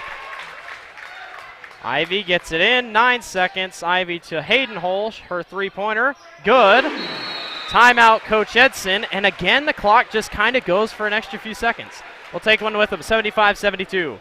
Ivy gets it in, 9 seconds. Ivy to Hayden Hole, her three-pointer. Good. Timeout, Coach Edson. And again, the clock just kind of goes for an extra few seconds. We'll take one with them, 75-72.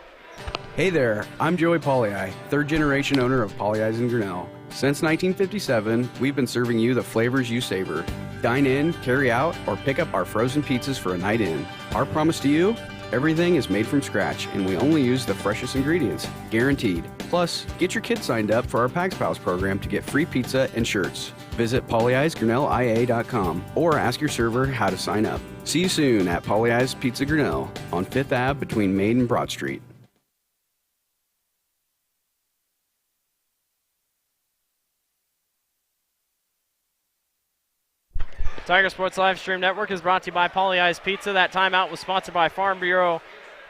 Hey there, I'm Joey Pollei, third-generation owner of Polley's in Grinnell. Since 1957, we've been serving you the flavors you savor. Dine in, carry out, or pick up our frozen pizzas for a night in. Our promise to you? Everything is made from scratch, and we only use the freshest ingredients, guaranteed. Plus, get your kids signed up for our Pags Pals program to get free pizza and shirts. Visit polleisgrinnellia.com or ask your server how to sign up. See you soon at Polley's Pizza Grinnell on 5th Ave between Main and Broad Street. Tiger Sports Live Stream Network is brought to you by Polley's Pizza. That timeout was sponsored by Farm Bureau,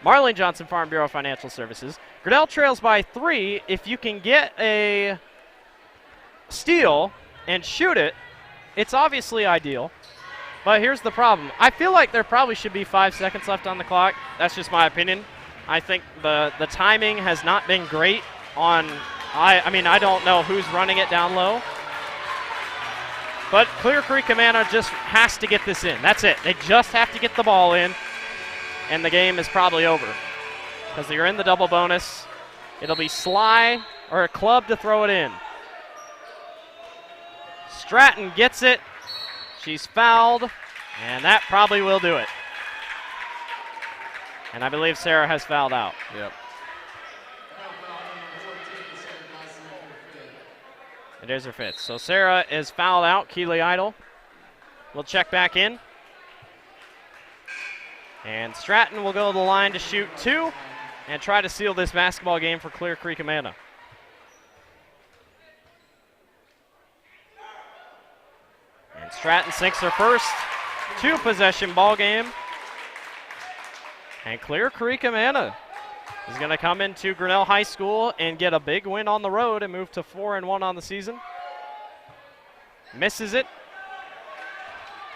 Marlene Johnson Farm Bureau Financial Services. Grinnell trails by 3. If you can get a steal and shoot it, it's obviously ideal. But here's the problem. I feel like there probably should be 5 seconds left on the clock. That's just my opinion. I think the timing has not been great on, I don't know who's running it down low. But Clear Creek Amana just has to get this in. That's it. They just have to get the ball in, and the game is probably over. Because they're in the double bonus. It'll be Sly or a club to throw it in. Stratton gets it. She's fouled, and that probably will do it. And I believe Sarah has fouled out. Yep. It is her fifth. So Sarah is fouled out. Keely Idle will check back in. And Stratton will go to the line to shoot 2 and try to seal this basketball game for Clear Creek Amana. And Stratton sinks her first 2-possession ball game. And Clear Creek Amana is going to come into Grinnell High School and get a big win on the road and move to 4-1 on the season. Misses it.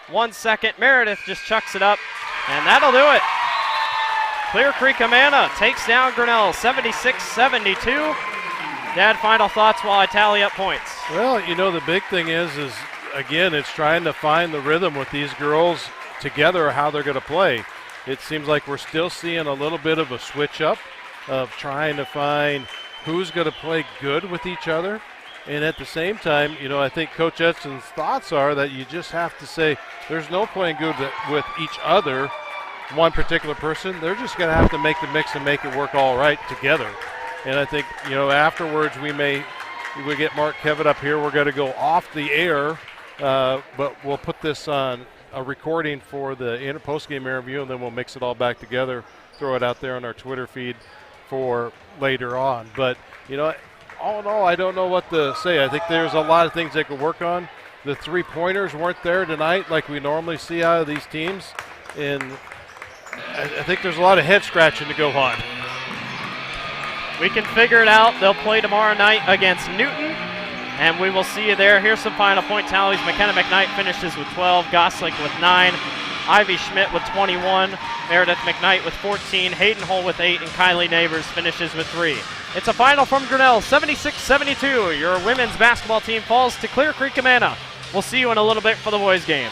1 second. Meredith just chucks it up, and that'll do it. Clear Creek Amana takes down Grinnell 76-72. Dad, final thoughts while I tally up points. Well, the big thing is again, it's trying to find the rhythm with these girls together, how they're going to play. It seems like we're still seeing a little bit of a switch up of trying to find who's going to play good with each other. And at the same time, I think Coach Edson's thoughts are that you just have to say there's no playing good with each other, one particular person. They're just going to have to make the mix and make it work all right together. And I think, afterwards we get Mark Kevitt up here. We're going to go off the air, but we'll put this on a recording for the post-game interview, and then we'll mix it all back together, throw it out there on our Twitter feed for later on. But, all in all, I don't know what to say. I think there's a lot of things they could work on. The three-pointers weren't there tonight like we normally see out of these teams, and I think there's a lot of head-scratching to go on. We can figure it out. They'll play tomorrow night against Newton, and we will see you there. Here's some final point tallies. McKenna McKnight finishes with 12, Goslick with 9, Ivy Schmidt with 21, Meredith McKnight with 14, Hayden Hole with 8, and Kylie Neighbors finishes with 3. It's a final from Grinnell, 76-72. Your women's basketball team falls to Clear Creek Amana. We'll see you in a little bit for the boys game.